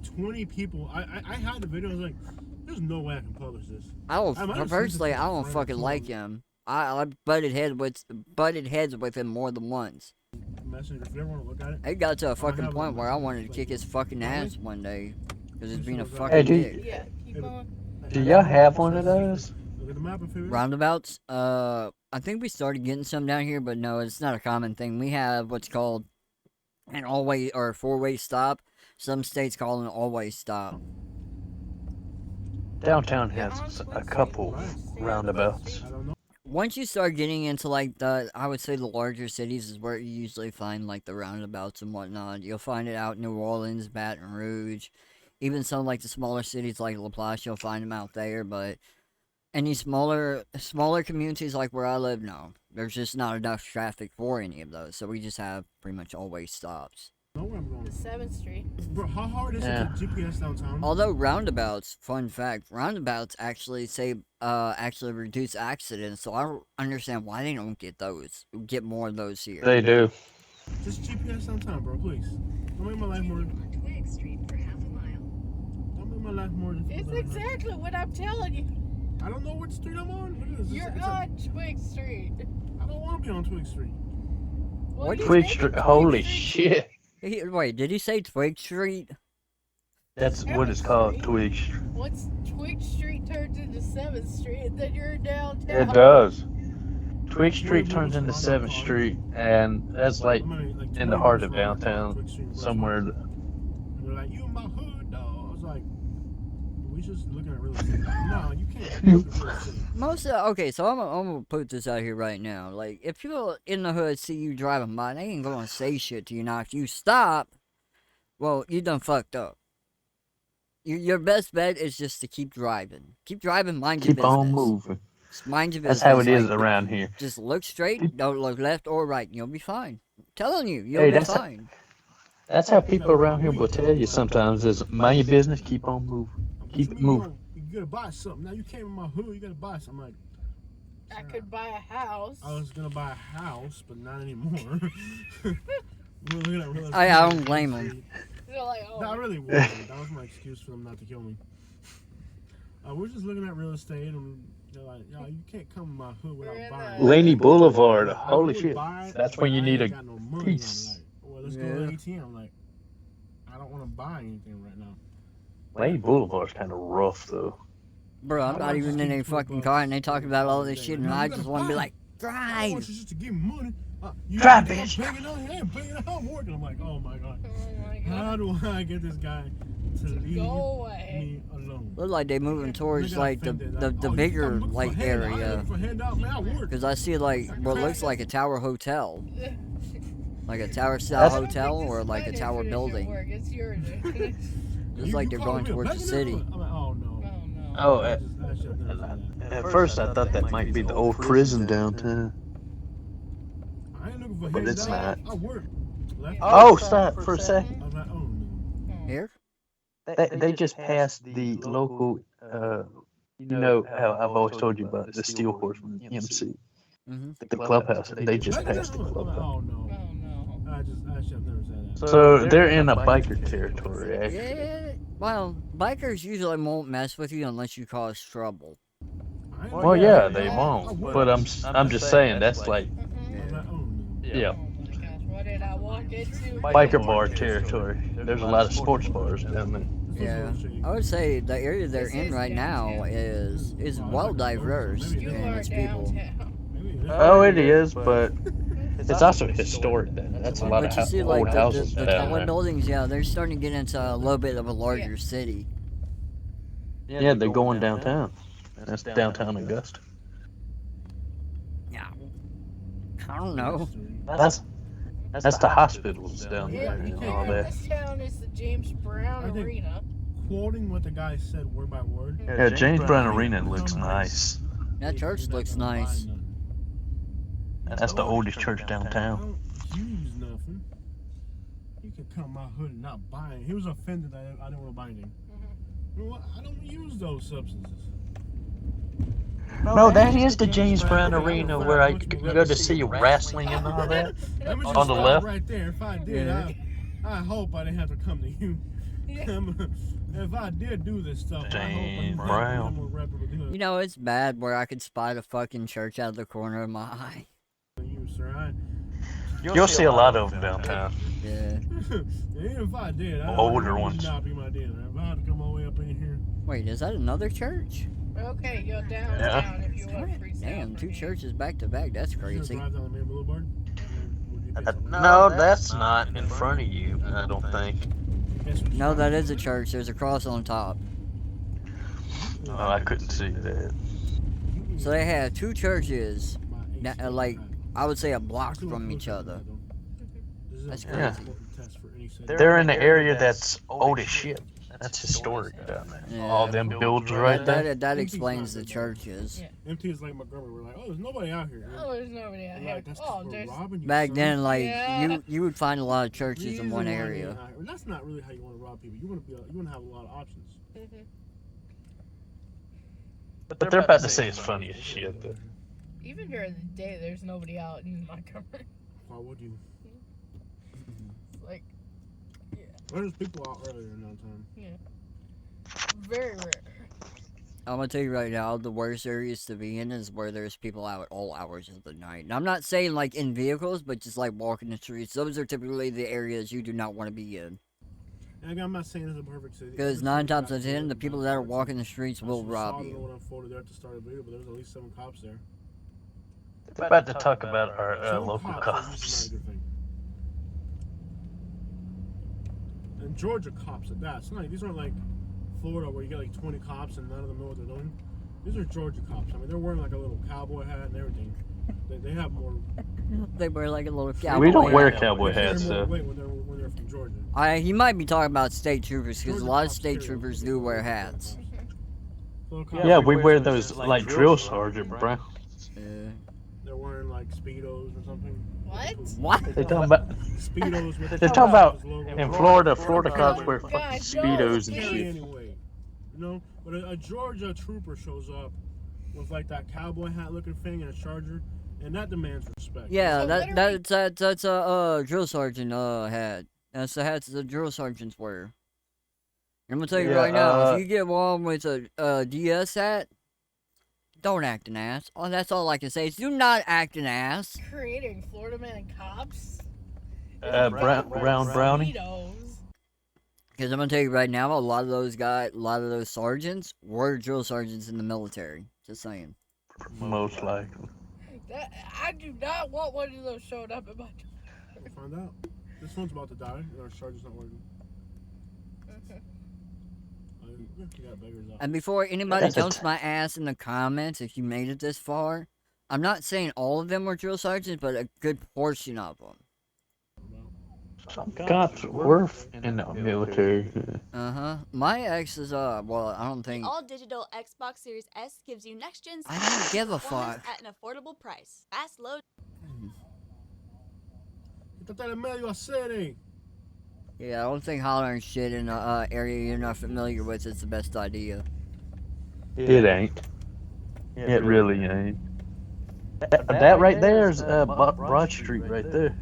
20 people. I had the video. I was like, there's no way I can publish this. I don't I might have sent it personally. to I a don't friend fucking too. like him. I butted heads with him more than once. Messenger, if you ever want to look at it. It got to a I fucking have a point where I message wanted to like kick his fucking Really? ass one day because he's Just being a look at it. fucking Hey, do you- dick. Yeah, keep on. Do y'all have one of those? Look at the map if you Roundabouts. I think we started getting some down here, but no, it's not a common thing. We have what's called an all-way or four-way stop. Some states call it an all-way stop. Downtown Yeah, has on a Twin couple Street. roundabouts. I don't know. Once you start getting into like I would say the larger cities is where you usually find like the roundabouts and whatnot. You'll find it out in New Orleans, Baton Rouge, even some like the smaller cities like LaPlace. You'll find them out there, but any smaller communities like where I live, no, there's just not enough traffic for any of those. So we just have pretty much always stops. I know where I'm The going. 7th Street. Bro, how hard is Yeah. it to GPS downtown? Although roundabouts, fun fact, roundabouts actually actually reduce accidents. So I don't understand why they don't get more of those here. They do. Just GPS downtown, bro, please. Don't make my life more. On Twig Street for half a mile. Don't make my life more difficult. It's than it has. exactly what I'm telling you. I don't know what street I'm on. Look at this. You're It's a- on Twig Street. I don't want to be on Twig Street. Well, What you Twig think Street. Twig Holy Street- shit. Wait, did he say Twig Street? That's what it's called, Twig Street. Once Twig Street turns into 7th Street, then you're downtown. It does. Twig Street turns into 7th Street, and that's like I'm gonna, like, in the 20 heart minutes of from downtown, Twig Street, somewhere. And they're like, you in my hood, dog. I was like, we just looking at real estate. No, you can't look at real estate. Okay, so I'm gonna put this out here right now. Like, if people in the hood see you driving by, they ain't gonna say shit to you. Now, if you stop, well, you done fucked up. Your best bet is just to keep driving. Keep driving, mind your Keep business. on moving. Just mind your business. That's how it is like, around here. Just look straight, don't look left or right, and you'll be fine. I'm telling you, you'll Hey, be that's- fine. That's how people around here will tell you sometimes is mind your business, keep on moving. What Keep you it mean moving. You gotta buy something. Now you came in my hood, you gotta buy something. I'm like, I could buy a house. I was gonna buy a house, but not anymore. We're looking at real estate. I don't blame 'em. They're like, oh, No, I really wasn't. That was my excuse for them not to kill me. We're just looking at real estate, and they're like, "Yo, you can't come in my hood We're without in buying." the- Laney Boulevard, I holy would shit. buy it, That's but when you I need ain't a got no money. piece. I'm like, well, let's go to Yeah. the ATM. I'm like, I don't want to buy anything right now. Laney Boulevard's kind of rough though. Bro, I'm I not want even you in to a keep fucking $20 car, and they talking about all this Yeah, shit, no, and you I gotta just want to be buy. like, I don't drive. want you just to give me money. You Drive, think I'm bitch. paying it out? I ain't paying it out. I'm working. I'm like, oh my god. oh my How do I get this guy to leave Go away. me alone? Look like they moving towards Nigga like the offended. the, Like, the oh, you bigger come look for like handout. I ain't area. looking for handout, man. I work. Because I see like what looks like a tower hotel, like a tower style I don't think hotel this or is like my a tower definition of building. work, it's yours. Looks You like they're calling going me a towards the beggar, city. nigga? I'm like, oh no. Oh no. Oh, I should have never said that. at first I thought that might be the old prison downtown. I ain't looking for But handout. it's not. I work. Left. Oh, stop for a second. I was like, oh no. Here? They just passed the local, you know how I've always told you about the Steel Horseman MC, Mm-hmm. the clubhouse. They just Beggar? passed the I'm like, clubhouse. oh no. Oh no. I should have never said that. So they're in a biker territory, actually. Yeah. Well, bikers usually won't mess with you unless you cause trouble. I ain't Well, looking yeah, for they handout. I won't. work. But I'm just saying that's like, Mhm. I was like, oh no. yeah, Oh my gosh, what did I walk into? biker bar territory. There's a lot of sports bars down there. This was Yeah. a little shady. I would say the area they're This in is right now is Oh, it's well like a diverse maybe You it in are its people. downtown. Maybe it is. Oh, it is, but it's also historic. That's a lot But of you see, like old houses the down taller there. buildings, yeah, they're starting to get into a little bit of a larger city. Yeah, they're going downtown. That's downtown Augusta. Yeah. I don't know. That's the hospitals down Yeah, there and here all in that. this town is the James Brown I think- Arena. Quoting what the guy said word by word. Yeah, James Brown Arena looks nice. That church looks nice. That's the oldest church I downtown. don't use nothing. You can come my hood and not buy it. He was offended that I didn't want to buy anything. You know what? I don't use those substances. No, that is the James Brown Arena where I go to see wrestling and all that. Let me just On the stop left? right there. If I did, Yeah. I hope I didn't have to come to you. If I did do this stuff, James I hope Brown. I'm more reputable than You know, it's bad where I could spot a fucking church out of the corner of my eye. you, sir. You'll see a lot of them downtown. Yeah. Even if I did, Older it would ones. not be my deal. If I had to come all the way up in here, Wait, is that another church? Okay, go downtown if you want free sound Damn, from two me. churches back to back. That's you gonna crazy. drive down the main boulevard. Would you pay something? No, that's not in front of you, I don't think. Guess what you No, got? that is a church. There's a cross on top. Oh, I couldn't see that. So they had two churches, My na- AC like, hat. I would say a block That's what from it each looks like, other. though. This is a That's very crazy. important test for any city. They're in the area that's old as shit. That's historic down there. Yeah. All them buildings right there. That explains the churches. Yeah. MT is like Montgomery. We're like, oh, there's nobody out here. Oh, there's nobody out We're here. like, that's 'cause Oh, we're there's. robbing you, Back son. then, like Yeah. you would find a lot of churches Reason in one why they area. ain't out here. And that's not really how you want to rob people. You want to have a lot of options. Mhm. But they're about to say it's funny as shit, though. Even during the day, there's nobody out in Montgomery. Why would you? Like, There's people out earlier in downtown. very rare. I'm gonna tell you right now, the worst areas to be in is where there's people out at all hours of the night. And I'm not saying like in vehicles, but just like walking the streets. Those are typically the areas you do not want to be in. And again, I'm not saying it's a perfect city. Because Every 9 city times got out of 10, the good people and that are bad walking parts. the streets I will just rob saw the you. one unfolded there at the start of the video, but there was at least 7 cops there. We're about to talk about our 7 local are cops. usually not a good thing. And Georgia cops at that. It's not, these aren't like Florida where you get like 20 cops and none of them know what they're doing. These are Georgia cops. I mean, they're wearing like a little cowboy hat and everything. They have more. They wear like a little cowboy. We don't wear hat. cowboy they carry hats, more though. weight when they're from Georgia. He might be talking about state troopers because a Georgia lot of cops state carry troopers weight. do wear hats. Little cops, Yeah, we wear those like drill sergeant brown. they're wearing like Speedos or something. What? What? They're talking about Speedos with the They're talking about Texas logo. in Florida cops Oh, wear God, fucking no, speedos and Carry shit. anyway, you know. But a Georgia trooper shows up with like that cowboy hat looking thing and a charger, and that demands respect. Yeah, So that's literally- that's a drill sergeant hat. That's the hats the drill sergeants wear. I'm gonna tell you Yeah, right now, if you get one with a DS hat, don't act an ass. Oh, that's all I can say is do not act an ass. Creating Florida Man cops? Brown brownie. Speedos. Because I'm gonna tell you right now, a lot of those sergeants were drill sergeants in the military. Just saying. Most likely. I do not want one of those showing up in my. We'll find out. This one's about to die, and our charger's not working. You got beggars out. And before anybody That's a jumps my ass in the comments, if you made it this far, I'm not saying all of them were drill sergeants, but a good portion of them. Some cops were in the military. My ex is well, I don't The think all-digital Xbox Series S gives you next-gen I don't give a performance fuck. at an affordable price. Fast load. Quítate en medio a city. Yeah, I don't think hollering shit in a area you're not familiar with is the best idea. It ain't. It really ain't. That right there is Broad Street right there.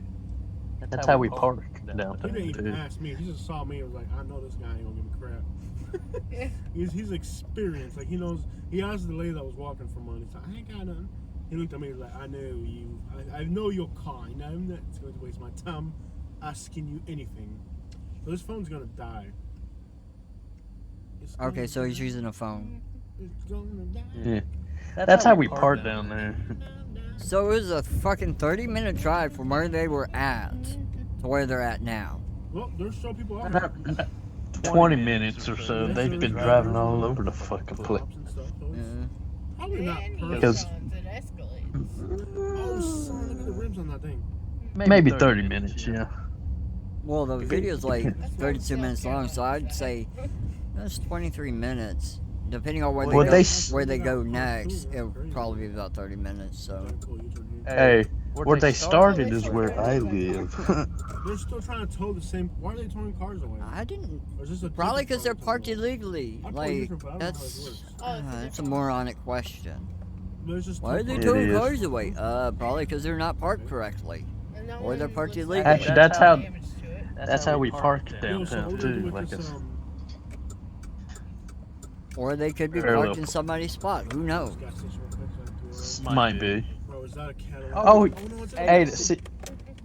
That's how we park He downtown didn't even too. ask me. He just saw me and was like, I know this guy ain't gonna give me crap. he's experienced. Like, he knows. He asked the lady that was walking from on. He's like, I ain't got nothing. He looked at me and was like, I know you. I know you're kind. I'm not going to waste my time asking you anything. So this phone's gonna die. It's Okay, gonna so he's die. using a phone. It's gonna die. Yeah. That's how we park down there. So it was a fucking 30-minute drive from where they were at to where they're at now. Well, there's still people out there. 20 minutes or so, they've been driving all over the fucking place. Cops and stuff, so it's Yeah. probably not And perfect. Because- it escalates. Oh, son, look at the rims on that thing. Maybe 30 minutes, yeah. Well, the video's like That's 32 not minutes long, so I'd say that's 23 minutes. Depending on where Well, they they go, s- where they go next, it'll probably be about 30 minutes. So Hey, where they started is where I live. They're still trying to tow the same. Why are they towing cars away? I didn't. Or is this a Probably different because they're car parked towing away? illegally. I'm Like different, but I don't know how this that's works. Oh, it's a that's a different- moronic question. But it's just Why are two they cars. towing is. cars away? Probably because they're not parked correctly. And that Or they're one parked looks illegally. like Actually, that's how- damage to it. That's how we park Yo, so downtown what do we do too. with Like this, Or they could be Parallel parked in somebody's spot. Who knows? gas station real quick, so I can Might be. Bro, is that a Cadillac? Oh, no, it's a- hey, see,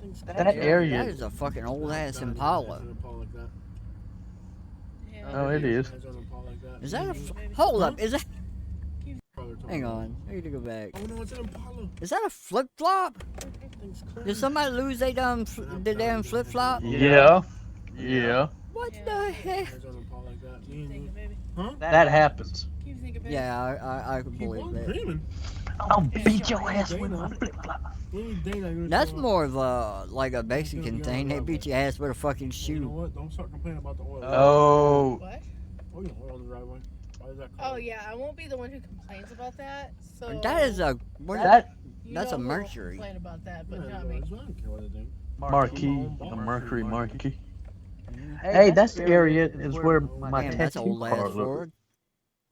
Thing's that That area. is a fucking old ass It's an Impala. Impala like that. Yeah. Oh, it is. It's an Impala like that. Is that a? Maybe. Hold up. Is that? Probably towing Hang it. on. I need to go back. Oh no, it's an Impala. Is that a flip flop? Thing's clean. Did somebody lose their the damn flip flop? Yeah. Yeah. What Yeah. the heck? There's an Impala like that. Me and Thinking, you. baby. Huh? That happens. Keep thinking, baby. Yeah, I can Keep believe on that. dreaming. I'll beat your ass with a flip flop. Any day that you're gonna That's show up. more of a like a Mexican thing. They beat your ass with a fucking You know shoe. what? Don't start complaining about the oil. Oh. What? Oh, you know, oil on the driveway. Why is that Oh called? yeah, I won't be the one who complains about that. So That is a where, That you that's know a who will Mercury. Complain about that, but Yeah, not it me. is. I don't care what they think. Marquee, a Mercury Marquee. Hey, that's the area is where my Damn, that's tattoo old ass parlor. Ford.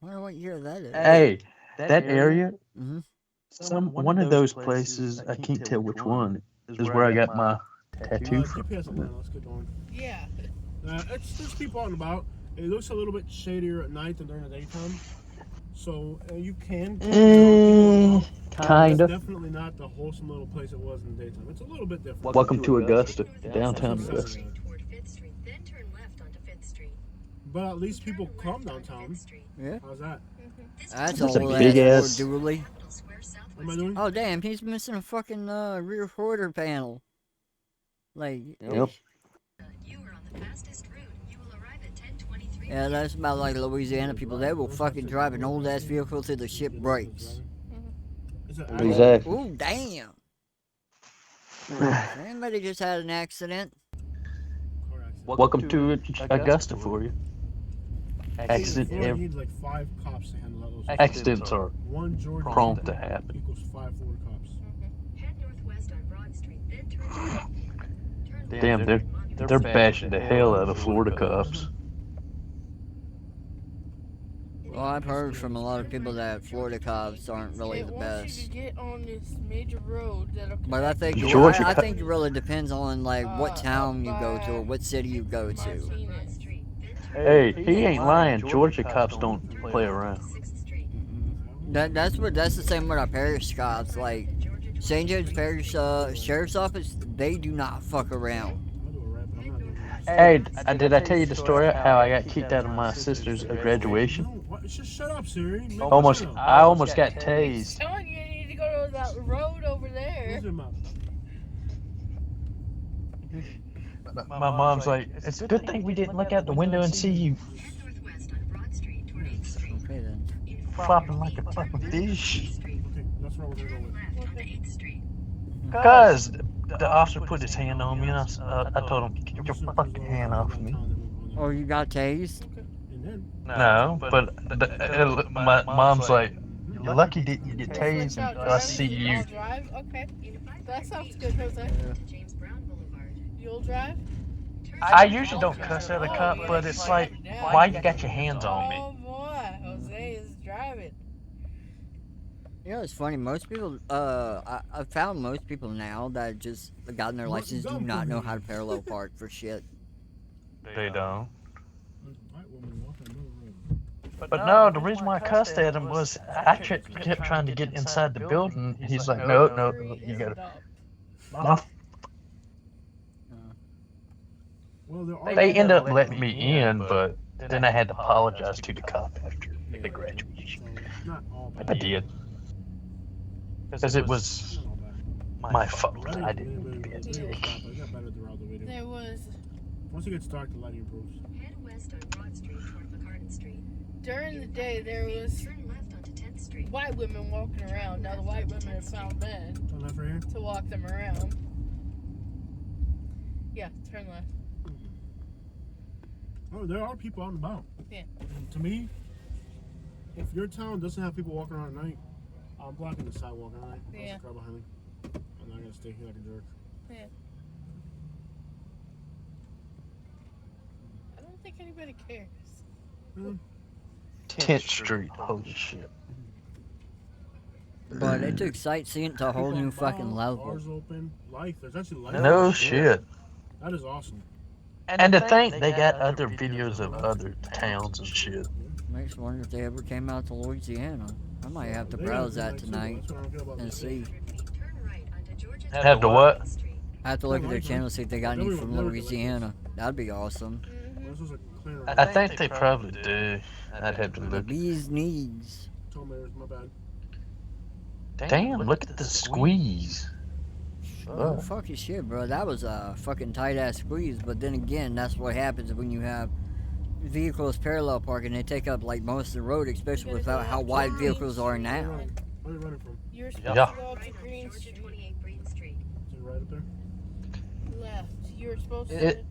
I wonder what year that is. Hey, that area, Mhm. one of those places, I can't tell which one, is where I got my tattoo from. GPS on that. Let's get going. Yeah. There's people out and about. It looks a little bit shadier at night than during the daytime. So you can. Kind It's of. definitely not the wholesome little place it was in the daytime. It's a little bit different. Welcome to Augusta, downtown South Augusta. Side. Toward Fifth Street, then turn left onto Fifth Street. But at least people Turn come left onto downtown. Fifth Street. Yeah, How's that? This that's is That's a old big ass ass- Ford dually. Capital Square What am I Southwest. doing? Oh damn, he's missing a fucking rear quarter panel. Like, Yep. You are on the fastest route. You will arrive at 10:23. yeah, that's about like Louisiana people. They will fucking drive an old ass vehicle till the shit breaks. Is it Exactly. Ooh, damn. Anybody just had an accident? car accident? Welcome to Augusta for you. Accident. Accident, You need like 5 cops to handle those. accidents are One Georgia prone stop to happen. equals 5 Florida cops. Head northwest on Broad Street, then turn left. Turn Damn, left they're on bashing the hell out of Florida cops. Well, I've heard from a lot of people that Florida cops aren't really It the wants you to best. get on this major road that'll But I think Georgia I co- think it really depends on like what Uh, town you go to or by what city you go to. Broad Street, then turn Hey, he ain't lying. Georgia cops don't play around. 6th Street. That's the same with our parish cops. Like St. James Parish Sheriff's Office, they do not fuck around. I'll do it right, but I'm not doing it. Hey, did I tell you the story how I got kicked out of my sister's graduation? No, what? Just shut up, Siri. Make it Almost, shut up. I almost got tased. telling you, you need to go to that road over there. Close your mouth. My mom's like, it's a good thing we didn't look out the window and see you Head northwest on Broad Street toward 8th Street. Okay then. In 5 flopping like a feet, turn fucking left fish. on 8th Street. Okay, that's what we're gonna go Turn with. left onto 8th Street. Cause the officer put his hand on me, and I told him, get your fucking hand off me. Oh, you got tased? Okay, and then No, but my mom's like, you're lucky didn't you get tased and I see you. I'll drive. Okay. In 500 That sounds feet, good, turn Jose. left to James Brown Boulevard. You'll drive? Turn I left usually onto don't cuss at a Broad cop, Street. but it's like, why you got your hands on me? Oh boy, Jose is driving. You know, it's funny. Most people, I've found most people now that just gotten their license do not know how to parallel park for shit. They don't. White woman walking another road. But no, the reason why I cussed at him was I kept trying to get inside the building. He's like, no, you gotta. My Well, there are They end up letting me in, but then I had to apologize to the cop after the graduation. So it's not all bad. I did. Because it was Not all bad. my fault. Lighting I really, didn't be a really dick. got better. It got better throughout the video. There was Once it gets dark, the lighting improves. Head west on Broad Street toward McCartan Street. during the In day 500 there feet, was turn left onto 10th Street. white women walking around. Now the white women have found men Turn left right here. to walk them around. Yeah, turn left. Oh, there are people out and about. Yeah. And to me, if your town doesn't have people walking around at night, I'm blocking the sidewalk at night. There's Yeah. a car behind me. I'm not gonna stay here like a jerk. I don't think anybody cares. 10th Street. Holy shit. But it took sightseeing to a whole People new out, fucking level. Bars open. Life. There's actually life. No shit. That is awesome. And to think they got other videos of other towns and shit. Makes me wonder if they ever came out to Louisiana. I might have to They browse got that life, too. tonight That's what I don't get about and this. see. 100 feet, turn right onto Georgia Have to what? Street. I have to look at their channel see if they got any from Louisiana. That'd be awesome. This was a clear I think they probably do. I'd have to The look. bee's knees. told me it was my bad. Damn, look at the squeeze. Oh, fuck your shit, bro. That was a fucking tight ass squeeze. But then again, that's what happens when you have vehicles parallel parking. They take up like most of the road, especially without how wide vehicles are now. Where are you running from? You're supposed Yeah. to go up to Right Green onto Georgia Street. 28 Green Street. Is it right up there? Left. You're supposed It-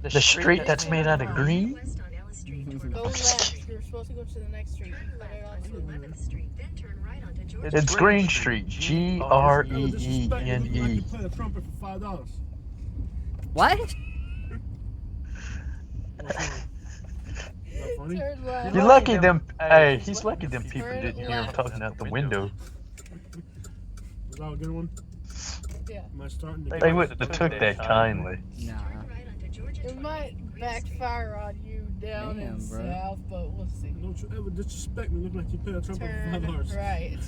to The street that's made out of Head green? west on Ellis Street toward go 11th left. Street. You're supposed to go to the next street. Turn Cut it left off onto to 11th Street, then turn right onto Georgia. It's Green Street. G R E E N Like you E. play a trumpet for $5. What? Is that funny? turn left. You're lucky them. Hey, he's lucky them people didn't hear him talking out the window. Was that a good one? Yeah. Am I starting to They wouldn't have took that kindly. Nah. Turn right onto Georgia It 28 might Green Street. backfire on you down Damn, in bro. south, but we'll see. Don't you ever disrespect me looking like you play a trumpet for Turn $5. right.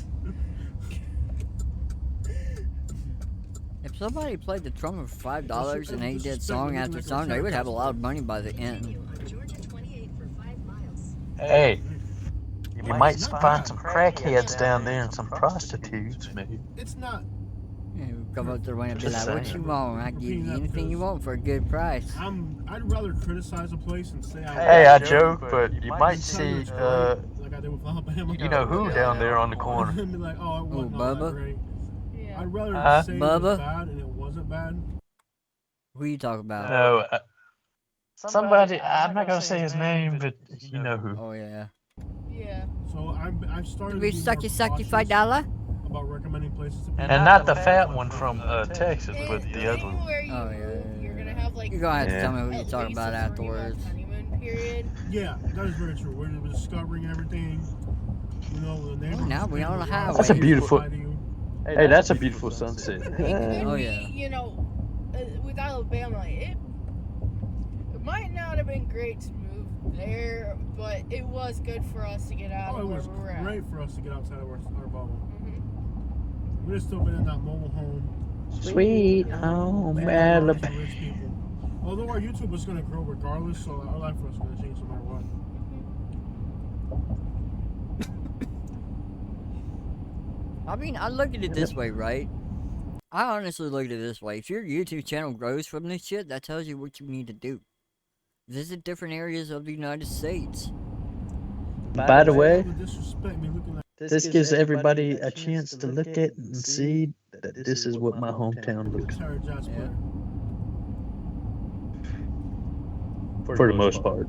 If somebody played the trumpet for $5 and they did song after song, they would have a lot of money by the end. Continue on Georgia 28 for 5 miles. Hey, you might find some crackheads down there and some prostitutes, maybe. It's not. Yeah, come up to the window and be Just like, what saying. you want? I give you anything you want for a good price. I'd rather criticize a place and say Hey, I joke, but you might see, like I did with Alabama. you know who down there on the corner. And be like, oh, it wasn't all that Bubba? great. Yeah. I'd rather say it Bubba? was bad and it wasn't bad. Who you talking about? No, somebody, I'm not gonna say his name, but you know who. Oh, yeah. Yeah. So I've started. We to be sucky, more sucky, cautious $5? about recommending places to people. And not the fat one from Texas, but the other one. Anywhere you Oh, yeah, move, yeah, you're yeah. gonna have like. You're gonna have to Yeah. tell me who at you're talking least about a 3 month afterwards. honeymoon period. Yeah, that is very true. We're discovering everything. You know, the neighborhood. now we on the highway. That's a beautiful- You. Hey, that's a beautiful sunset. It could Oh, be, yeah. you know, with Alabama, it might not have been great to move there, but it was good for us to get out Oh, it of where was we're at. great for us to get outside of our bubble. Mhm. We'd have still been in that mobile home. Sweet home Rich Alabama. people. Although our YouTube was going to grow regardless, so our life was going to change no matter what. I mean, I look at it this way, right? I honestly look at it this way: if your YouTube channel grows from this shit, that tells you what you need to do. Visit different areas of the United States. By the All way, the disrespect me looking like this gives everybody a chance to look at and see that this is what my hometown looks Terry Jazz Yeah. player. like for the most part.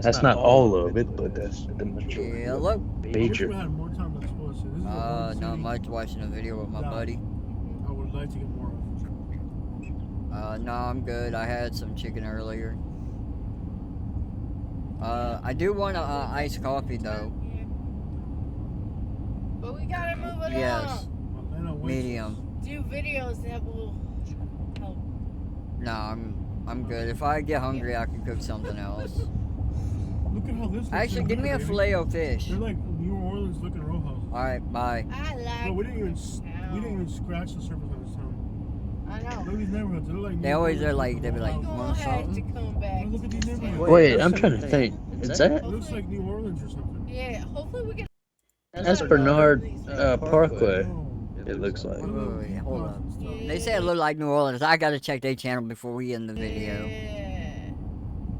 That's not all of it, but that's the majority. Hello. I wish Major. we had more time to explore. So this is a one No, city I'm like watching a video with my Yeah. buddy. I would like to get more of. No, I'm good. I had some chicken earlier. I do want a iced coffee though. Yeah. But we gotta move it Yes. Atlanta wins. Medium. Do videos that will help. No, I'm good. If I get hungry, I can cook something else. Look at how this looks. Actually, give me a filet o fish. They're like New Orleans looking row houses. All right, bye. I like. Bro, we didn't even scratch the surface on this town. I know. Look at these neighborhoods. They're like They New always Orleans are like looking they be row like, We're houses. gonna want have to something? come back. Look at these neighborhoods. Wait, I'm trying to think. Is that? It looks like New Orleans or something. Yeah, hopefully we can. That's Bernard Parkway. Oh. It looks like. Oh, yeah, hold up. Yeah. They say it look like New Orleans. I gotta check their channel before we end the video. Yeah.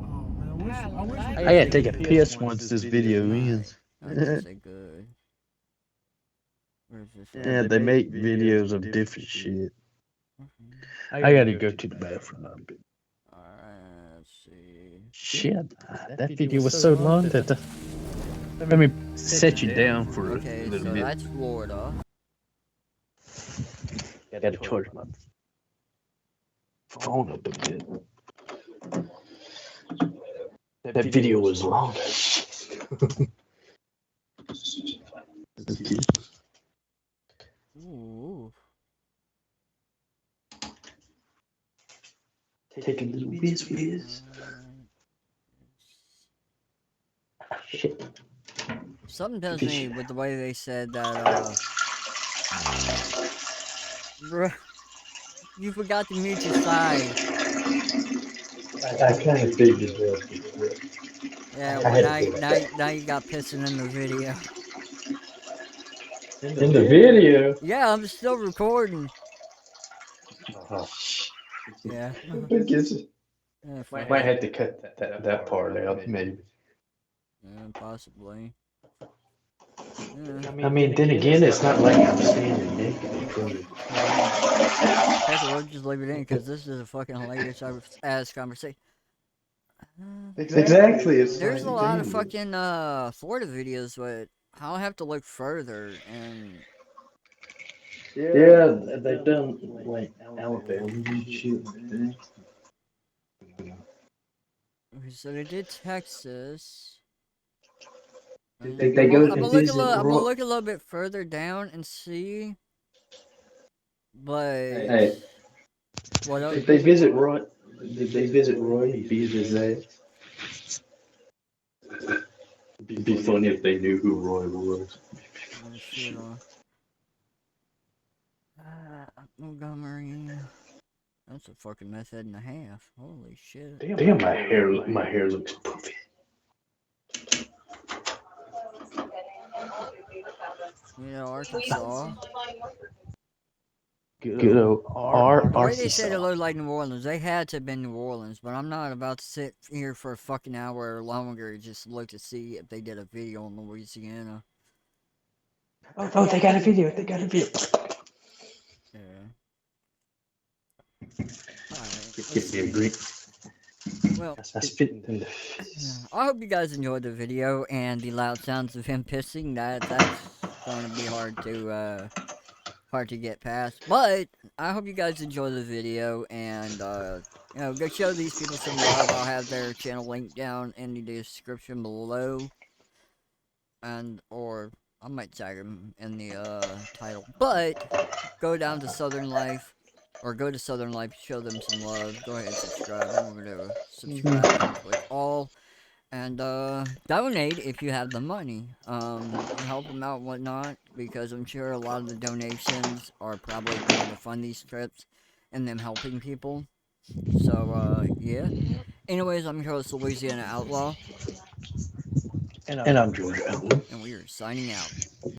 Oh man, I wish I I gotta take a piss once this video ends. I guess they good. Where's this? Yeah, they make videos of different shit. I gotta go to the bathroom now. Alright, let's see. Shit, that video was so long that let me set you down for a Okay, little so bit. that's Florida. I gotta charge my phone up a bit. That video was long. Ooh. Take a little whiz. Shit. Something tells me with the way they said that, bruh, you forgot to mute your side. I kind of figured that. Yeah, I well, had now you got pissing in the video. In the video? Yeah, I'm still recording. Yeah. I guess Yeah, might have to cut that part out, maybe. yeah, possibly. Yeah. I mean, then again, it's not like I'm standing naked. Heck, we'll just leave it in because this is a fucking hilarious ass conversation. Exactly. It's There's a like, lot of damn. fucking Florida videos, but I'll have to look further. And Yeah, they've done like Alabama and shit like that. okay, so they did Texas. They go I'm and gonna visit I'm gonna Roy. look a little bit further down and see. But Hey, what else? if they visit Roy, did they visit Roy and beat his ass? It'd be funny if they knew who Roy was. Oh, shit, Montgomery. That's a fucking method and a half. Holy shit. Damn, my hair looks poofy. You know, Arkansas. Good old The way they said it Arkansas. looked like New Orleans, they had to have been New Orleans, but I'm not about to sit here for a fucking hour or longer and just look to see if they did a video in Louisiana. Oh, they got a video. They got a video. Yeah. Alright. Give me a drink. Well, I spit in the I hope you guys enjoyed the video and the loud sounds of him pissing. That's going to be hard to get past. But I hope you guys enjoy the video and go show these people some love. I'll have their channel linked down in the description below, or I might tag them in the title. But go down to Southern Life. Or go to Southern Life, show them some love. Go ahead and subscribe. Remember to subscribe and click all. And donate if you have the money. Help them out and whatnot. Because I'm sure a lot of the donations are probably going to fund these trips and them helping people. So, yeah. Anyways, I'm your host, Louisiana Outlaw. And I'm George Allen. And we are signing out.